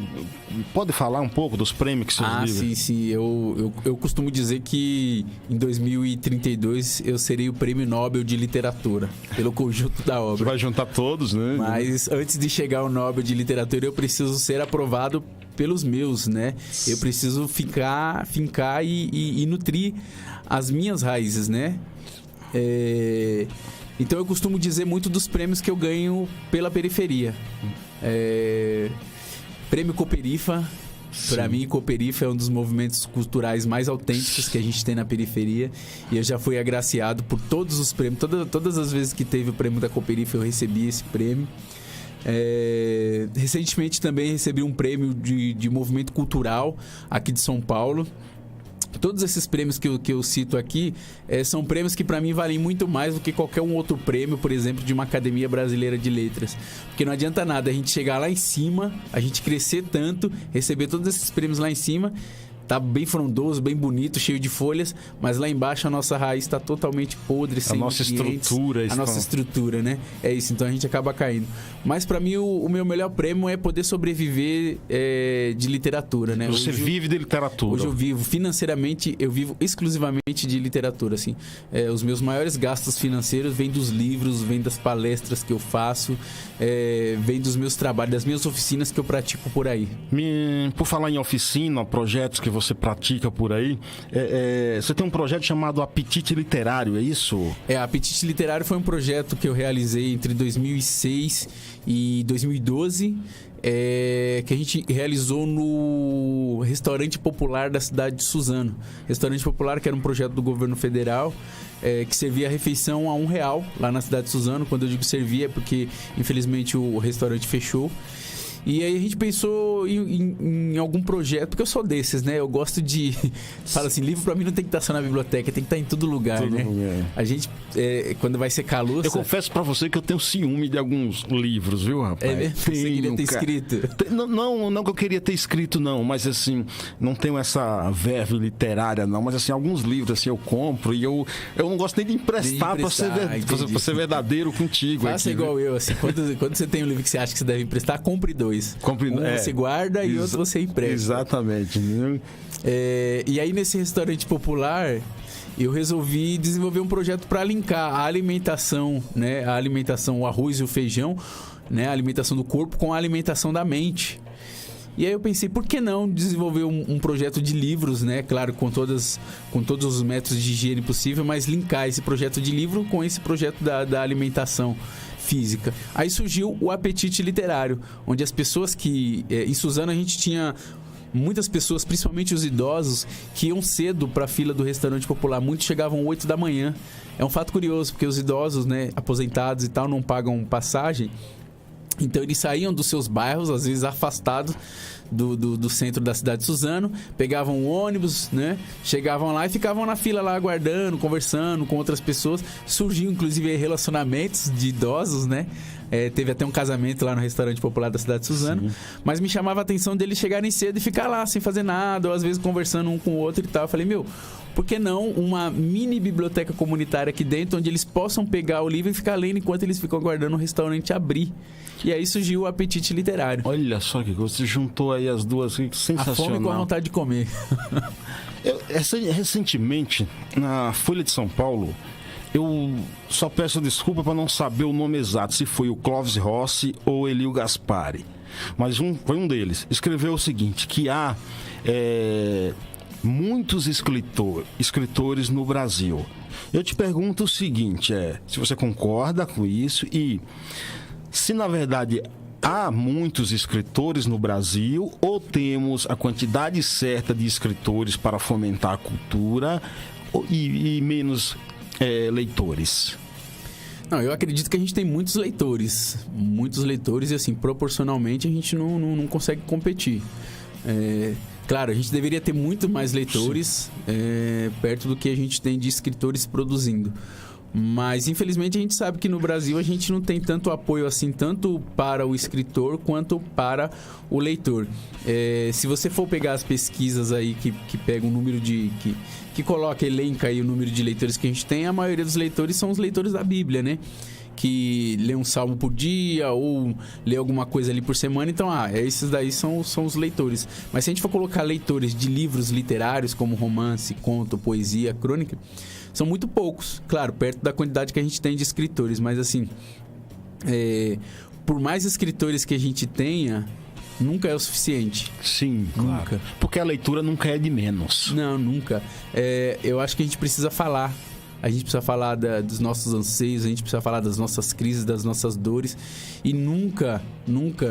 Pode falar um pouco dos prêmios que seus livros? Sim. Eu costumo dizer que em 2032 eu serei o Prêmio Nobel de Literatura, pelo conjunto da obra. Você vai juntar todos, né? Mas antes de chegar ao Nobel de Literatura, eu preciso ser aprovado pelos meus, né? Eu preciso fincar e nutrir as minhas raízes, né? Então eu costumo dizer muito dos prêmios que eu ganho pela periferia. Prêmio Cooperifa. Para mim, Cooperifa é um dos movimentos culturais mais autênticos que a gente tem na periferia. E eu já fui agraciado por todos os prêmios. Todas as vezes que teve o prêmio da Cooperifa, eu recebi esse prêmio. Recentemente também recebi um prêmio de movimento cultural aqui de São Paulo. Todos esses prêmios que eu cito aqui são prêmios que para mim valem muito mais do que qualquer um outro prêmio, por exemplo, de uma Academia Brasileira de Letras. Porque não adianta nada a gente chegar lá em cima, a gente crescer tanto, receber todos esses prêmios lá em cima, tá bem frondoso, bem bonito, cheio de folhas, mas lá embaixo a nossa raiz está totalmente podre, sem nutrientes. A nossa estrutura, né? É isso, então a gente acaba caindo. Mas para mim o meu melhor prêmio é poder sobreviver de literatura, né? Você vive de literatura. Hoje eu vivo financeiramente, eu vivo exclusivamente de literatura, assim. Os meus maiores gastos financeiros vêm dos livros, vêm das palestras que eu faço, vêm dos meus trabalhos, das minhas oficinas que eu pratico por aí. Por falar em oficina, projetos que você pratica por aí, você tem um projeto chamado Apetite Literário, é isso? Apetite Literário foi um projeto que eu realizei entre 2006 e 2012, que a gente realizou no Restaurante Popular da cidade de Suzano. Restaurante Popular, que era um projeto do governo federal, que servia a refeição a R$1 lá na cidade de Suzano. Quando eu digo servia é porque, infelizmente, o restaurante fechou. E aí a gente pensou em algum projeto, porque eu sou desses, né? Eu gosto de... Fala assim, livro pra mim não tem que estar só na biblioteca, tem que estar em todo lugar, né? A gente, quando vai ser calouça... Eu confesso pra você que eu tenho ciúme de alguns livros, viu, rapaz? Você queria ter escrito? Não que eu queria ter escrito, não. Mas, assim, não tenho essa verve literária, não. Mas, assim, alguns livros, assim, eu compro e eu não gosto nem de emprestar pra ser verdadeiro contigo. Faça igual eu, assim. Quando você tem um livro que você acha que você deve emprestar, compre 2. Você guarda e outro você empresta. Exatamente. E aí nesse restaurante popular eu resolvi desenvolver um projeto para linkar a alimentação, né? A alimentação, o arroz e o feijão, né? A alimentação do corpo com a alimentação da mente. E aí eu pensei, por que não desenvolver um projeto de livros, né? Claro, com todos os métodos de higiene possível, mas linkar esse projeto de livro com esse projeto da alimentação física. Aí surgiu o Apetite Literário, onde as pessoas que... em Suzano a gente tinha muitas pessoas, principalmente os idosos, que iam cedo para a fila do restaurante popular. Muitos chegavam 8 da manhã. É um fato curioso, porque os idosos, né, aposentados e tal, não pagam passagem. Então eles saíam dos seus bairros, às vezes afastados do centro da cidade de Suzano, pegavam um ônibus, né? Chegavam lá e ficavam na fila lá aguardando, conversando com outras pessoas. Surgiu inclusive relacionamentos de idosos, né? Teve até um casamento lá no restaurante popular da cidade de Suzano. Sim. Mas me chamava a atenção deles chegarem cedo e ficar lá sem fazer nada, ou às vezes conversando um com o outro e tal. Eu falei, por que não uma mini biblioteca comunitária aqui dentro, onde eles possam pegar o livro e ficar lendo enquanto eles ficam aguardando o restaurante abrir? E aí surgiu o Apetite Literário. Olha só que você juntou aí as duas, sensacional. A fome com a vontade de comer. Recentemente, na Folha de São Paulo, eu só peço desculpa para não saber o nome exato, se foi o Clóvis Rossi ou Elio Gaspari. Mas foi um deles. Escreveu o seguinte, que há muitos escritores no Brasil. Eu te pergunto o seguinte, se você concorda com isso e se na verdade há muitos escritores no Brasil ou temos a quantidade certa de escritores para fomentar a cultura e menos leitores. Não, eu acredito que a gente tem muitos leitores e assim, proporcionalmente a gente não consegue competir. Claro, a gente deveria ter muito mais leitores perto do que a gente tem de escritores produzindo. Mas, infelizmente, a gente sabe que no Brasil a gente não tem tanto apoio assim, tanto para o escritor quanto para o leitor. Se você for pegar as pesquisas aí que pegam o número de... que coloca, elenca aí o número de leitores que a gente tem, a maioria dos leitores são os leitores da Bíblia, né? Que lê um salmo por dia ou lê alguma coisa ali por semana. Então, esses daí são os leitores. Mas se a gente for colocar leitores de livros literários, como romance, conto, poesia, crônica, são muito poucos, claro, perto da quantidade que a gente tem de escritores. Mas assim, por mais escritores que a gente tenha, nunca é o suficiente. Sim, claro. Nunca. Porque a leitura nunca é de menos. Não, nunca. Eu acho que a gente precisa falar. A gente precisa falar dos nossos anseios, a gente precisa falar das nossas crises, das nossas dores. E nunca,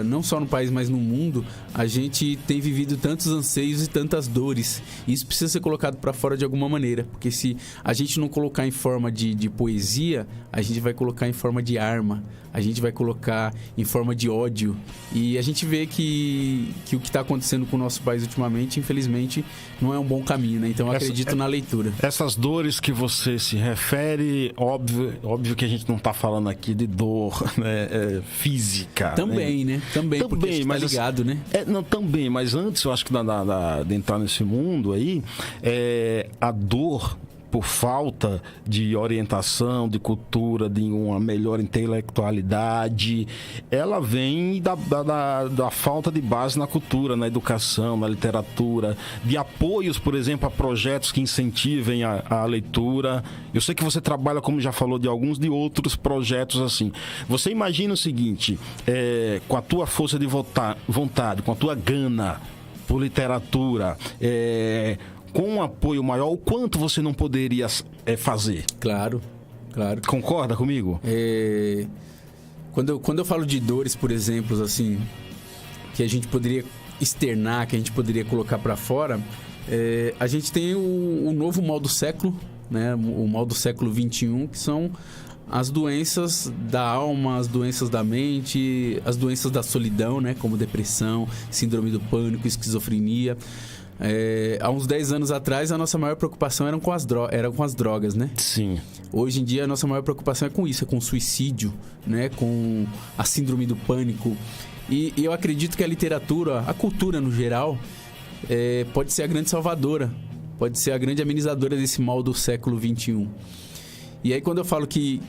não só no país, mas no mundo, a gente tem vivido tantos anseios e tantas dores. E isso precisa ser colocado para fora de alguma maneira. Porque se a gente não colocar em forma de poesia, a gente vai colocar em forma de arma. A gente vai colocar em forma de ódio. E a gente vê que o que está acontecendo com o nosso país ultimamente, infelizmente, não é um bom caminho, né? Então eu acredito na leitura. Essas dores que você se refere, óbvio que a gente não está falando aqui de dor, né, física. Também, né? Também, porque a gente mas tá ligado, né? Não, também, mas antes, eu acho que de entrar nesse mundo aí, a dor por falta de orientação, de cultura, de uma melhor intelectualidade, ela vem da falta de base na cultura, na educação, na literatura, de apoios, por exemplo, a projetos que incentivem a leitura. Eu sei que você trabalha, como já falou, de alguns de outros projetos assim. Você imagina o seguinte, com a tua força de vontade, com a tua gana por literatura, com um apoio maior, o quanto você não poderia fazer? Claro. Concorda comigo? Quando eu falo de dores, por exemplo, assim, que a gente poderia externar, que a gente poderia colocar para fora, a gente tem o novo mal do século, né? O mal do século XXI, que são as doenças da alma, as doenças da mente, as doenças da solidão, né? Como depressão, síndrome do pânico, esquizofrenia. Há uns 10 anos atrás, a nossa maior preocupação eram com as drogas, né? Sim. Hoje em dia, a nossa maior preocupação é com isso, é com o suicídio, né? Com a síndrome do pânico. E eu acredito que a literatura, a cultura no geral, pode ser a grande salvadora, pode ser a grande amenizadora desse mal do século XXI. E aí, quando eu falo que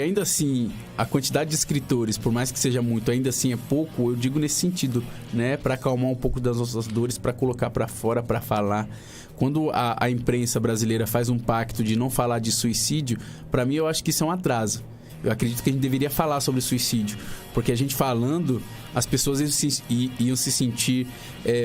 ainda assim a quantidade de escritores, por mais que seja muito, ainda assim é pouco, eu digo nesse sentido, né? Para acalmar um pouco das nossas dores, para colocar para fora, para falar. Quando a imprensa brasileira faz um pacto de não falar de suicídio, para mim eu acho que isso é um atraso. Eu acredito que a gente deveria falar sobre suicídio, porque a gente falando, as pessoas iam se sentir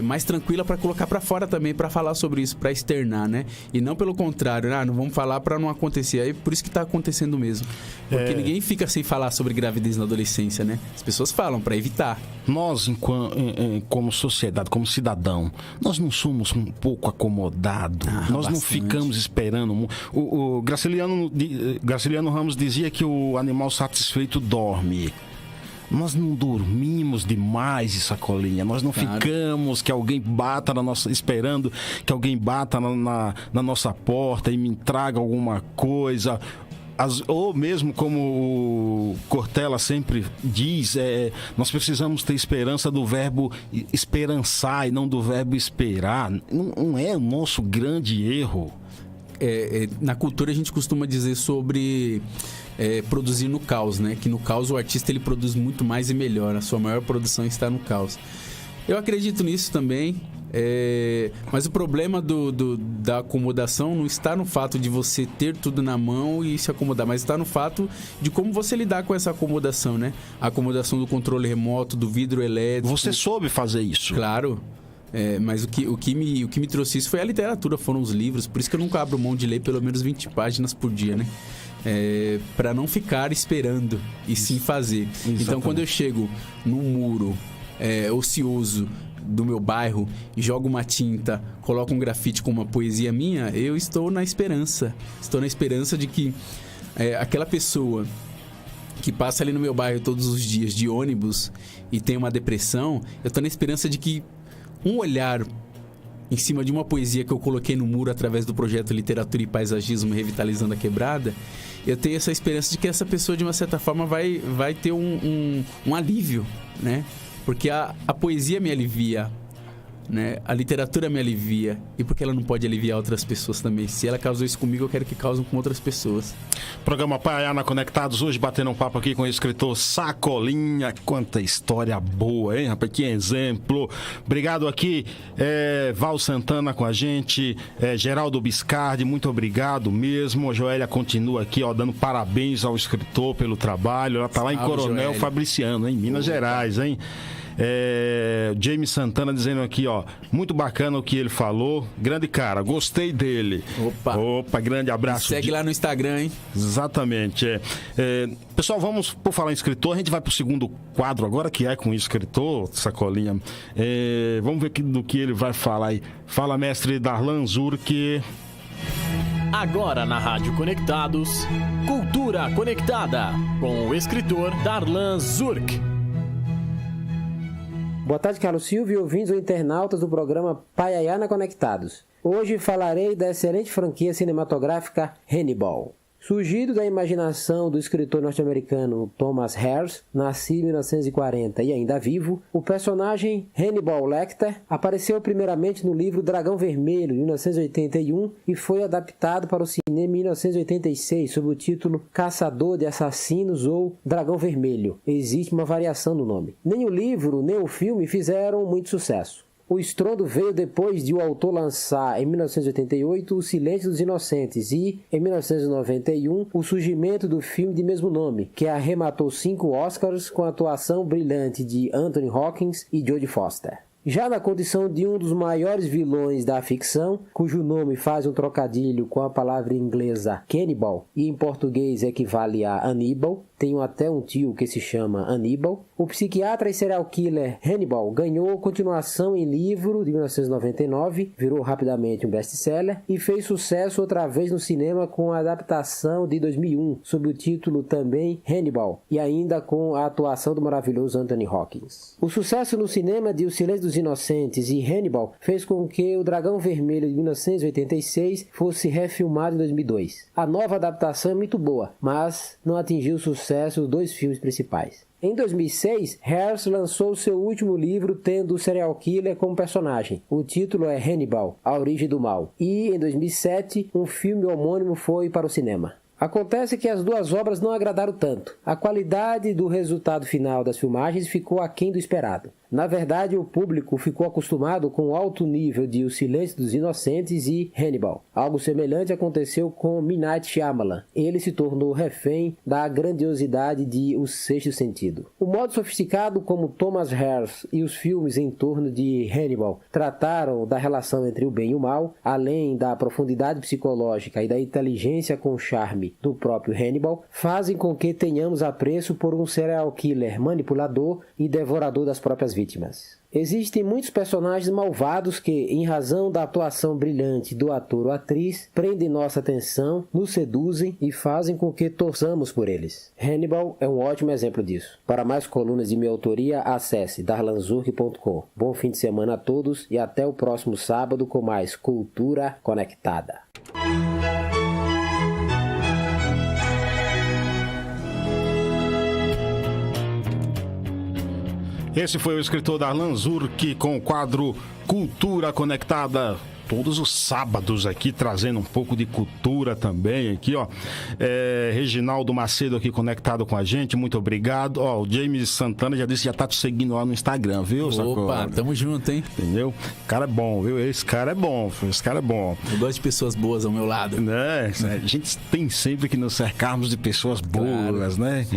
mais tranquila para colocar para fora também, para falar sobre isso, para externar, né? E não pelo contrário, não vamos falar para não acontecer. Aí por isso que está acontecendo mesmo. Porque ninguém fica sem falar sobre gravidez na adolescência, né? As pessoas falam para evitar. Nós, como sociedade, como cidadão, nós não somos um pouco acomodados. Nós bastante. Não ficamos esperando. O Graciliano Ramos dizia que o animal satisfeito dorme. Nós não dormimos demais, Sacolinha. Nós não ficamos que alguém bata esperando que alguém bata na nossa porta e me traga alguma coisa. Ou mesmo como o Cortella sempre diz, nós precisamos ter esperança do verbo esperançar e não do verbo esperar. Não é o nosso grande erro? Na cultura a gente costuma dizer sobre produzir no caos, né? Que no caos o artista ele produz muito mais e melhor. A sua maior produção está no caos. Eu acredito nisso também. Mas o problema da acomodação não está no fato de você ter tudo na mão e se acomodar, mas está no fato de como você lidar com essa acomodação, né? A acomodação do controle remoto, do vidro elétrico. Você soube fazer isso? Claro. Mas o que me trouxe isso foi a literatura, foram os livros. Por isso que eu nunca abro mão de ler pelo menos 20 páginas por dia, né? Para não ficar esperando e sim fazer. Exatamente. Então, quando eu chego num muro ocioso do meu bairro e jogo uma tinta, coloco um grafite com uma poesia minha, eu estou na esperança. Estou na esperança de que aquela pessoa que passa ali no meu bairro todos os dias de ônibus e tem uma depressão, eu estou na esperança de que um olhar em cima de uma poesia que eu coloquei no muro através do projeto Literatura e Paisagismo Revitalizando a Quebrada, eu tenho essa esperança de que essa pessoa, de uma certa forma, vai ter um alívio, né? Porque a poesia me alivia, né? A literatura me alivia. E porque ela não pode aliviar outras pessoas também? Se ela causou isso comigo, eu quero que causem com outras pessoas. Programa Paiana Conectados, hoje batendo um papo aqui com o escritor Sacolinha. Quanta história boa, hein, rapaz? Que exemplo. Obrigado aqui, Val Santana com a gente, Geraldo Biscardi, muito obrigado mesmo. A Joélia continua aqui, dando parabéns ao escritor pelo trabalho. Ela tá lá em Coronel Joélia Fabriciano, em Minas Gerais, hein? James Santana dizendo aqui, muito bacana o que ele falou. Grande cara, gostei dele. Opa, grande abraço. Segue lá no Instagram, hein? Exatamente. Pessoal, vamos, por falar em escritor, a gente vai pro segundo quadro agora, que é com o escritor, Sacolinha. Vamos ver do que ele vai falar aí. Fala, mestre Darlan Zurk. Agora na Rádio Conectados, Cultura Conectada, com o escritor Darlan Zurk. Boa tarde, Carlos Silvio e ouvintes ou internautas do programa Paiana Conectados. Hoje falarei da excelente franquia cinematográfica Hannibal. Surgido da imaginação do escritor norte-americano Thomas Harris, nascido em 1940 e ainda vivo, o personagem Hannibal Lecter apareceu primeiramente no livro Dragão Vermelho, de 1981, e foi adaptado para o cinema em 1986 sob o título Caçador de Assassinos ou Dragão Vermelho. Existe uma variação no nome. Nem o livro, nem o filme fizeram muito sucesso. O estrondo veio depois de o autor lançar, em 1988, O Silêncio dos Inocentes e, em 1991, o surgimento do filme de mesmo nome, que arrematou 5 Oscars com a atuação brilhante de Anthony Hopkins e Jodie Foster. Já na condição de um dos maiores vilões da ficção, cujo nome faz um trocadilho com a palavra inglesa cannibal e em português equivale a Aníbal, tenho até um tio que se chama Aníbal, o psiquiatra e serial killer Hannibal ganhou continuação em livro de 1999, virou rapidamente um best-seller e fez sucesso outra vez no cinema com a adaptação de 2001, sob o título também Hannibal, e ainda com a atuação do maravilhoso Anthony Hopkins. O sucesso no cinema de O Silêncio dos Inocentes e Hannibal fez com que O Dragão Vermelho de 1986 fosse refilmado em 2002. A nova adaptação é muito boa, mas não atingiu o sucesso dos 2 filmes principais. Em 2006, Harris lançou seu último livro tendo o serial killer como personagem. O título é Hannibal, A Origem do Mal. E, em 2007, um filme homônimo foi para o cinema. Acontece que as 2 obras não agradaram tanto. A qualidade do resultado final das filmagens ficou aquém do esperado. Na verdade, o público ficou acostumado com o alto nível de O Silêncio dos Inocentes e Hannibal. Algo semelhante aconteceu com M. Night Shyamalan. Ele se tornou refém da grandiosidade de O Sexto Sentido. O modo sofisticado como Thomas Harris e os filmes em torno de Hannibal trataram da relação entre o bem e o mal, além da profundidade psicológica e da inteligência com charme do próprio Hannibal, fazem com que tenhamos apreço por um serial killer manipulador e devorador das próprias vítimas. Existem muitos personagens malvados que, em razão da atuação brilhante do ator ou atriz, prendem nossa atenção, nos seduzem e fazem com que torçamos por eles. Hannibal é um ótimo exemplo disso. Para mais colunas de minha autoria, acesse darlanzurk.com. Bom fim de semana a todos e até o próximo sábado com mais Cultura Conectada. Esse foi o escritor Darlan Zurk com o quadro Cultura Conectada. Todos os sábados aqui, trazendo um pouco de cultura também aqui, ó. Reginaldo Macedo aqui conectado com a gente, muito obrigado. Ó, o James Santana já disse que já tá te seguindo lá no Instagram, viu? Opa, tamo junto, hein? Entendeu? O cara é bom, viu? Esse cara é bom. Eu gosto de pessoas boas ao meu lado. A gente tem sempre que nos cercarmos de pessoas boas, claro, né?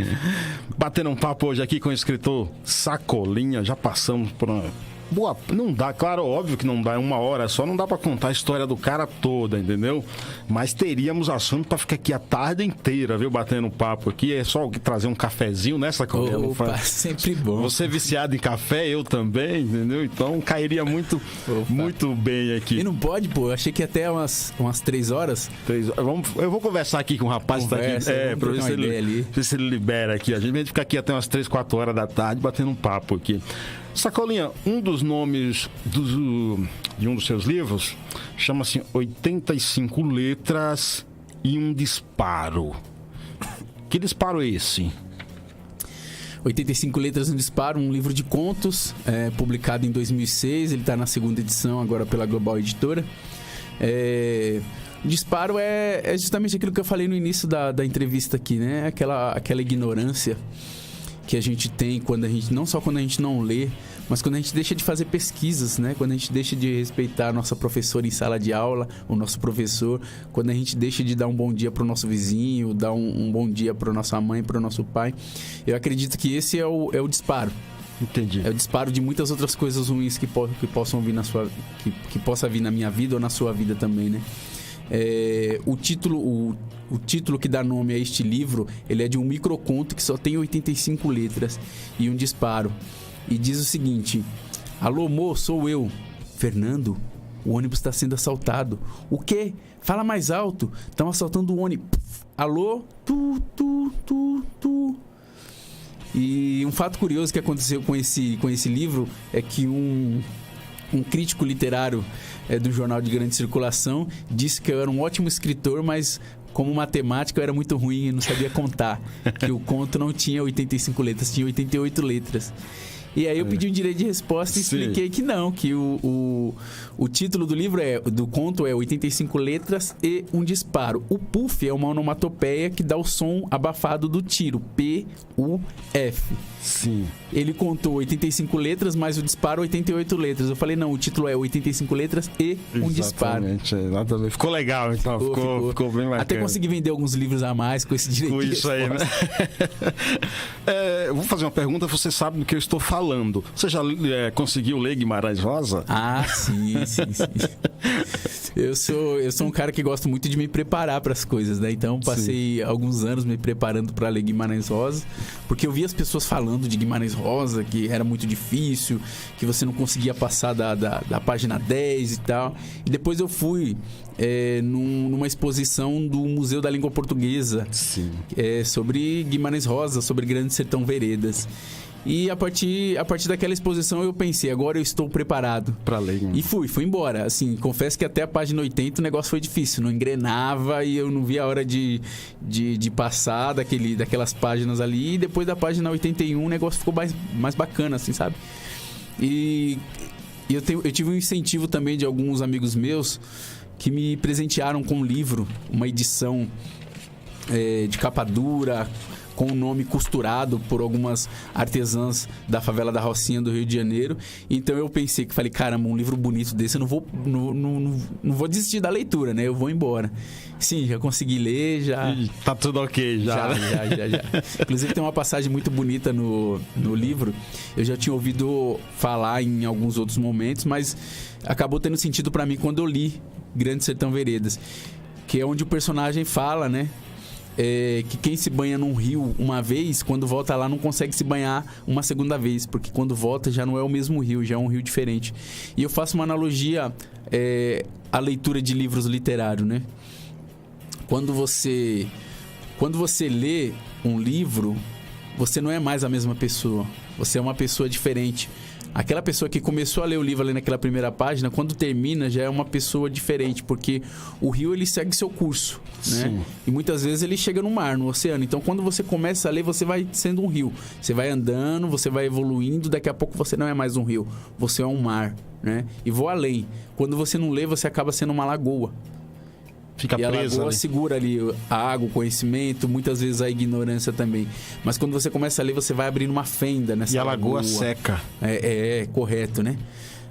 Batendo um papo hoje aqui com o escritor Sacolinha, já passamos por uma... Boa, não dá, claro, óbvio que não dá, 1 hora só, não dá pra contar a história do cara toda, entendeu? Mas teríamos assunto pra ficar aqui a tarde inteira, viu, batendo papo aqui. É só trazer um cafezinho nessa coisa. Opa, sempre bom. Você é viciado em café, eu também, entendeu? Então cairia muito bem aqui. E não pode, pô, eu achei que até umas 3 horas. Eu vou conversar aqui com o rapaz que tá aqui, pra ver se ele libera aqui. A gente vai ficar aqui até umas 3, 4 horas da tarde batendo um papo aqui. Sacolinha, um dos nomes de um dos seus livros chama-se 85 letras e um disparo. Que disparo é esse? 85 letras e um disparo, um livro de contos, publicado em 2006. Ele está na 2ª edição agora pela Global Editora. O disparo é justamente aquilo que eu falei no início da entrevista aqui, né? Aquela ignorância que a gente tem não só quando a gente não lê, mas quando a gente deixa de fazer pesquisas, né? Quando a gente deixa de respeitar a nossa professora em sala de aula, o nosso professor, quando a gente deixa de dar um bom dia para o nosso vizinho, dar um bom dia para nossa mãe, para o nosso pai. Eu acredito que esse é o disparo. Entendi. É o disparo de muitas outras coisas ruins que possam vir que possa vir na minha vida ou na sua vida também, né? O título que dá nome a este livro, ele é de um microconto que só tem 85 letras e um disparo. E diz o seguinte: alô, mo, sou eu, Fernando. O ônibus está sendo assaltado. O quê? Fala mais alto. Estão assaltando o ônibus. Alô? Tu. E um fato curioso que aconteceu com esse livro é que um crítico literário do jornal de grande circulação disse que eu era um ótimo escritor, mas como matemática eu era muito ruim e não sabia contar. Que o conto não tinha 85 letras, tinha 88 letras. E aí eu pedi um direito de resposta e expliquei que não, que o título do livro do conto é 85 letras e um disparo. O puff é uma onomatopeia que dá o som abafado do tiro, P-U-F. Sim. Ele contou 85 letras, mas o disparo 88 letras. Eu falei, não, o título é 85 letras e um disparo. Exatamente. Ficou legal, então. Ficou bem bacana. Até consegui vender alguns livros a mais com esse direito de resposta. Aí, né? Eu vou fazer uma pergunta, você sabe do que eu estou falando. Você já conseguiu ler Guimarães Rosa? Ah, sim. Eu sou um cara que gosto muito de me preparar para as coisas, né? Então passei alguns anos me preparando para ler Guimarães Rosa, porque eu vi as pessoas falando de Guimarães Rosa, que era muito difícil, que você não conseguia passar da página 10 e tal. E depois eu fui numa exposição do Museu da Língua Portuguesa, sobre Guimarães Rosa, sobre Grande Sertão Veredas. E a partir daquela exposição eu pensei, agora eu estou preparado para ler. E fui embora. Assim, confesso que até a página 80 o negócio foi difícil, não engrenava e eu não via a hora de passar daquelas páginas ali. E depois da página 81 o negócio ficou mais bacana, assim, sabe? E eu tive um incentivo também de alguns amigos meus que me presentearam com um livro, uma edição de capa dura, com o nome costurado por algumas artesãs da favela da Rocinha do Rio de Janeiro. Então eu falei, caramba, um livro bonito desse, eu não vou desistir da leitura, né? Eu vou embora. Sim, já consegui ler, já... Tá tudo ok, já. Inclusive tem uma passagem muito bonita no livro. Eu já tinha ouvido falar em alguns outros momentos, mas acabou tendo sentido pra mim quando eu li Grande Sertão Veredas, que é onde o personagem fala, né? Que quem se banha num rio uma vez, quando volta lá não consegue se banhar uma segunda vez, porque quando volta já não é o mesmo rio, já é um rio diferente. E eu faço uma analogia à leitura de livros literários, né? Quando você lê um livro, você não é mais a mesma pessoa, você é uma pessoa diferente. Aquela pessoa que começou a ler o livro ali naquela primeira página, quando termina já é uma pessoa diferente, porque o rio ele segue seu curso, né? E muitas vezes ele chega no mar, no oceano. Então quando você começa a ler, você vai sendo um rio. Você vai andando, você vai evoluindo, daqui a pouco você não é mais um rio, você é um mar, né? E vou além. Quando você não lê, você acaba sendo uma lagoa. Fica presa, a lagoa ali. Segura ali a água, o conhecimento, muitas vezes a ignorância também. Mas quando você começa a ler, você vai abrindo uma fenda nessa lagoa. E a lagoa seca. Correto, né?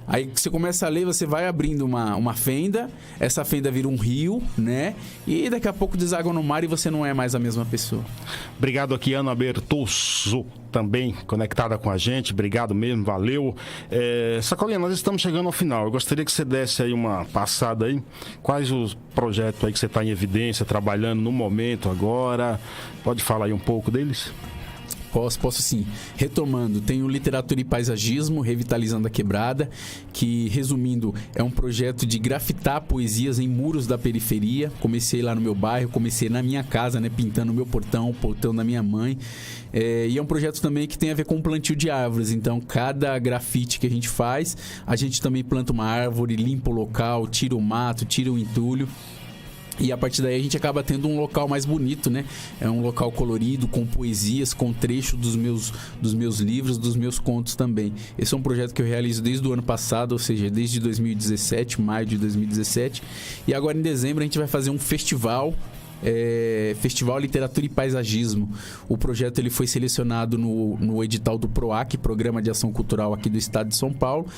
Aí você começa a ler, você vai abrindo uma fenda, essa fenda vira um rio, né? E daqui a pouco deságua no mar e você não é mais a mesma pessoa. Obrigado aqui, Ana Bertoso, também conectada com a gente. Obrigado mesmo, valeu. Sacolinha, nós estamos chegando ao final. Eu gostaria que você desse aí uma passada aí. Quais os projetos aí que você está em evidência, trabalhando no momento agora? Pode falar aí um pouco deles? Posso sim. Retomando, tenho Literatura e Paisagismo, Revitalizando a Quebrada, que, resumindo, é um projeto de grafitar poesias em muros da periferia. Comecei lá no meu bairro, comecei na minha casa, né, pintando o meu portão, o portão da minha mãe. E é um projeto também que tem a ver com o plantio de árvores. Então, cada grafite que a gente faz, a gente também planta uma árvore, limpa o local, tira o mato, tira o entulho. E a partir daí a gente acaba tendo um local mais bonito, né? É um local colorido, com poesias, com trechos dos meus livros, dos meus contos também. Esse é um projeto que eu realizo desde o ano passado, ou seja, desde 2017, maio de 2017. E agora em dezembro a gente vai fazer um festival, Festival Literatura e Paisagismo. O projeto ele foi selecionado no edital do PROAC, Programa de Ação Cultural aqui do estado de São Paulo.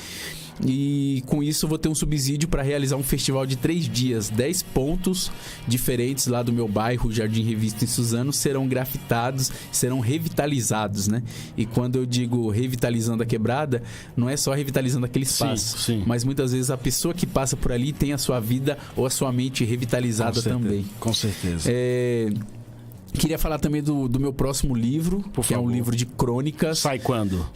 E com isso eu vou ter um subsídio para realizar um festival de 3 dias. 10 pontos diferentes lá do meu bairro, Jardim Revista em Suzano, serão grafitados, serão revitalizados, né? E quando eu digo revitalizando a quebrada, não é só revitalizando aquele espaço, sim. Mas muitas vezes a pessoa que passa por ali tem a sua vida ou a sua mente revitalizada também. Com certeza. Queria falar também do meu próximo livro, que é um livro de crônicas. Sai quando?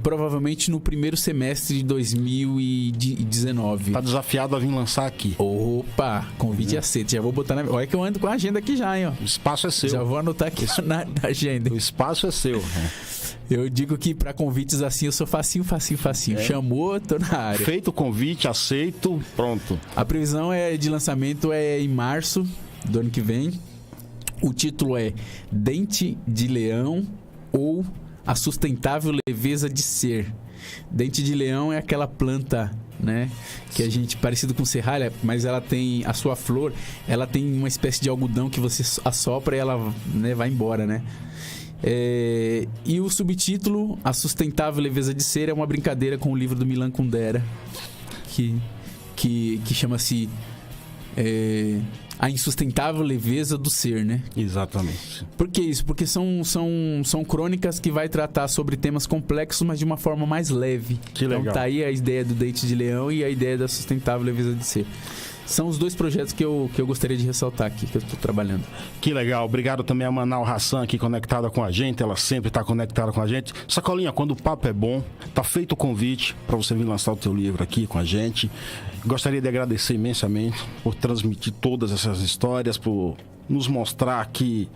Provavelmente no primeiro semestre de 2019. Tá desafiado a vir lançar aqui. Opa, convite aceito. Já vou botar na... Olha que eu ando com a agenda aqui já, hein, ó. O espaço é seu. Já vou anotar aqui na agenda. O espaço é seu. Eu digo que para convites assim eu sou facinho. Chamou, tô na área. Feito o convite, aceito, pronto. A previsão de lançamento é em março. do ano que vem. O título é Dente de Leão ou A Sustentável Leveza de Ser. Dente de leão é aquela planta, né, que a gente, parecido com serralha, mas ela tem a sua flor, ela tem uma espécie de algodão que você assopra e ela, né, vai embora, né? E o subtítulo, A Sustentável Leveza de Ser, é uma brincadeira com o livro do Milan Kundera, que chama-se A Insustentável Leveza do Ser, né? Exatamente. Por que isso? Porque são crônicas que vai tratar sobre temas complexos, mas de uma forma mais leve. Que legal. Então tá aí a ideia do Dente de Leão e a ideia da Sustentável Leveza de Ser. São os dois projetos que eu gostaria de ressaltar aqui, que eu estou trabalhando. Que legal. Obrigado também a Manal Hassan aqui conectada com a gente. Ela sempre está conectada com a gente. Sacolinha, quando o papo é bom, tá feito o convite para você vir lançar o teu livro aqui com a gente. Gostaria de agradecer imensamente por transmitir todas essas histórias, por nos mostrar que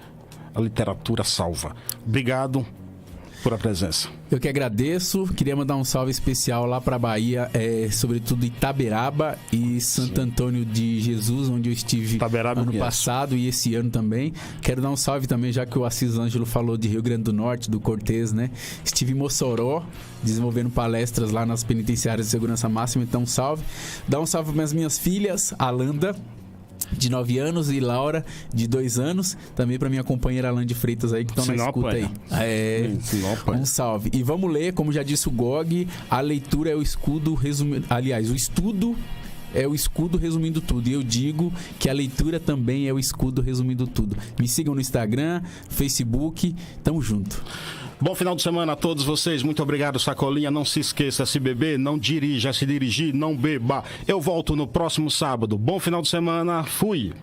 a literatura salva. Obrigado por a presença. Eu que agradeço. Queria mandar um salve especial lá para Bahia, sobretudo Itaberaba e Santo Antônio de Jesus, onde eu estive ano passado e esse ano também. Quero dar um salve também, já que o Assis Ângelo falou de Rio Grande do Norte, do Cortez, né? Estive em Mossoró, desenvolvendo palestras lá nas penitenciárias de segurança máxima, então um salve. Dá um salve para as minhas filhas, Alanda, de 9 anos, e Laura, de 2 anos. Também para minha companheira Alain de Freitas aí, que estão na escuta aí. Um salve. E vamos ler, como já disse o Gog, a leitura é o escudo resumindo. Aliás, o estudo é o escudo resumindo tudo. E eu digo que a leitura também é o escudo resumindo tudo. Me sigam no Instagram, Facebook. Tamo junto. Bom final de semana a todos vocês. Muito obrigado, Sacolinha. Não se esqueça, se beber, não dirija. Se dirigir, não beba. Eu volto no próximo sábado. Bom final de semana. Fui.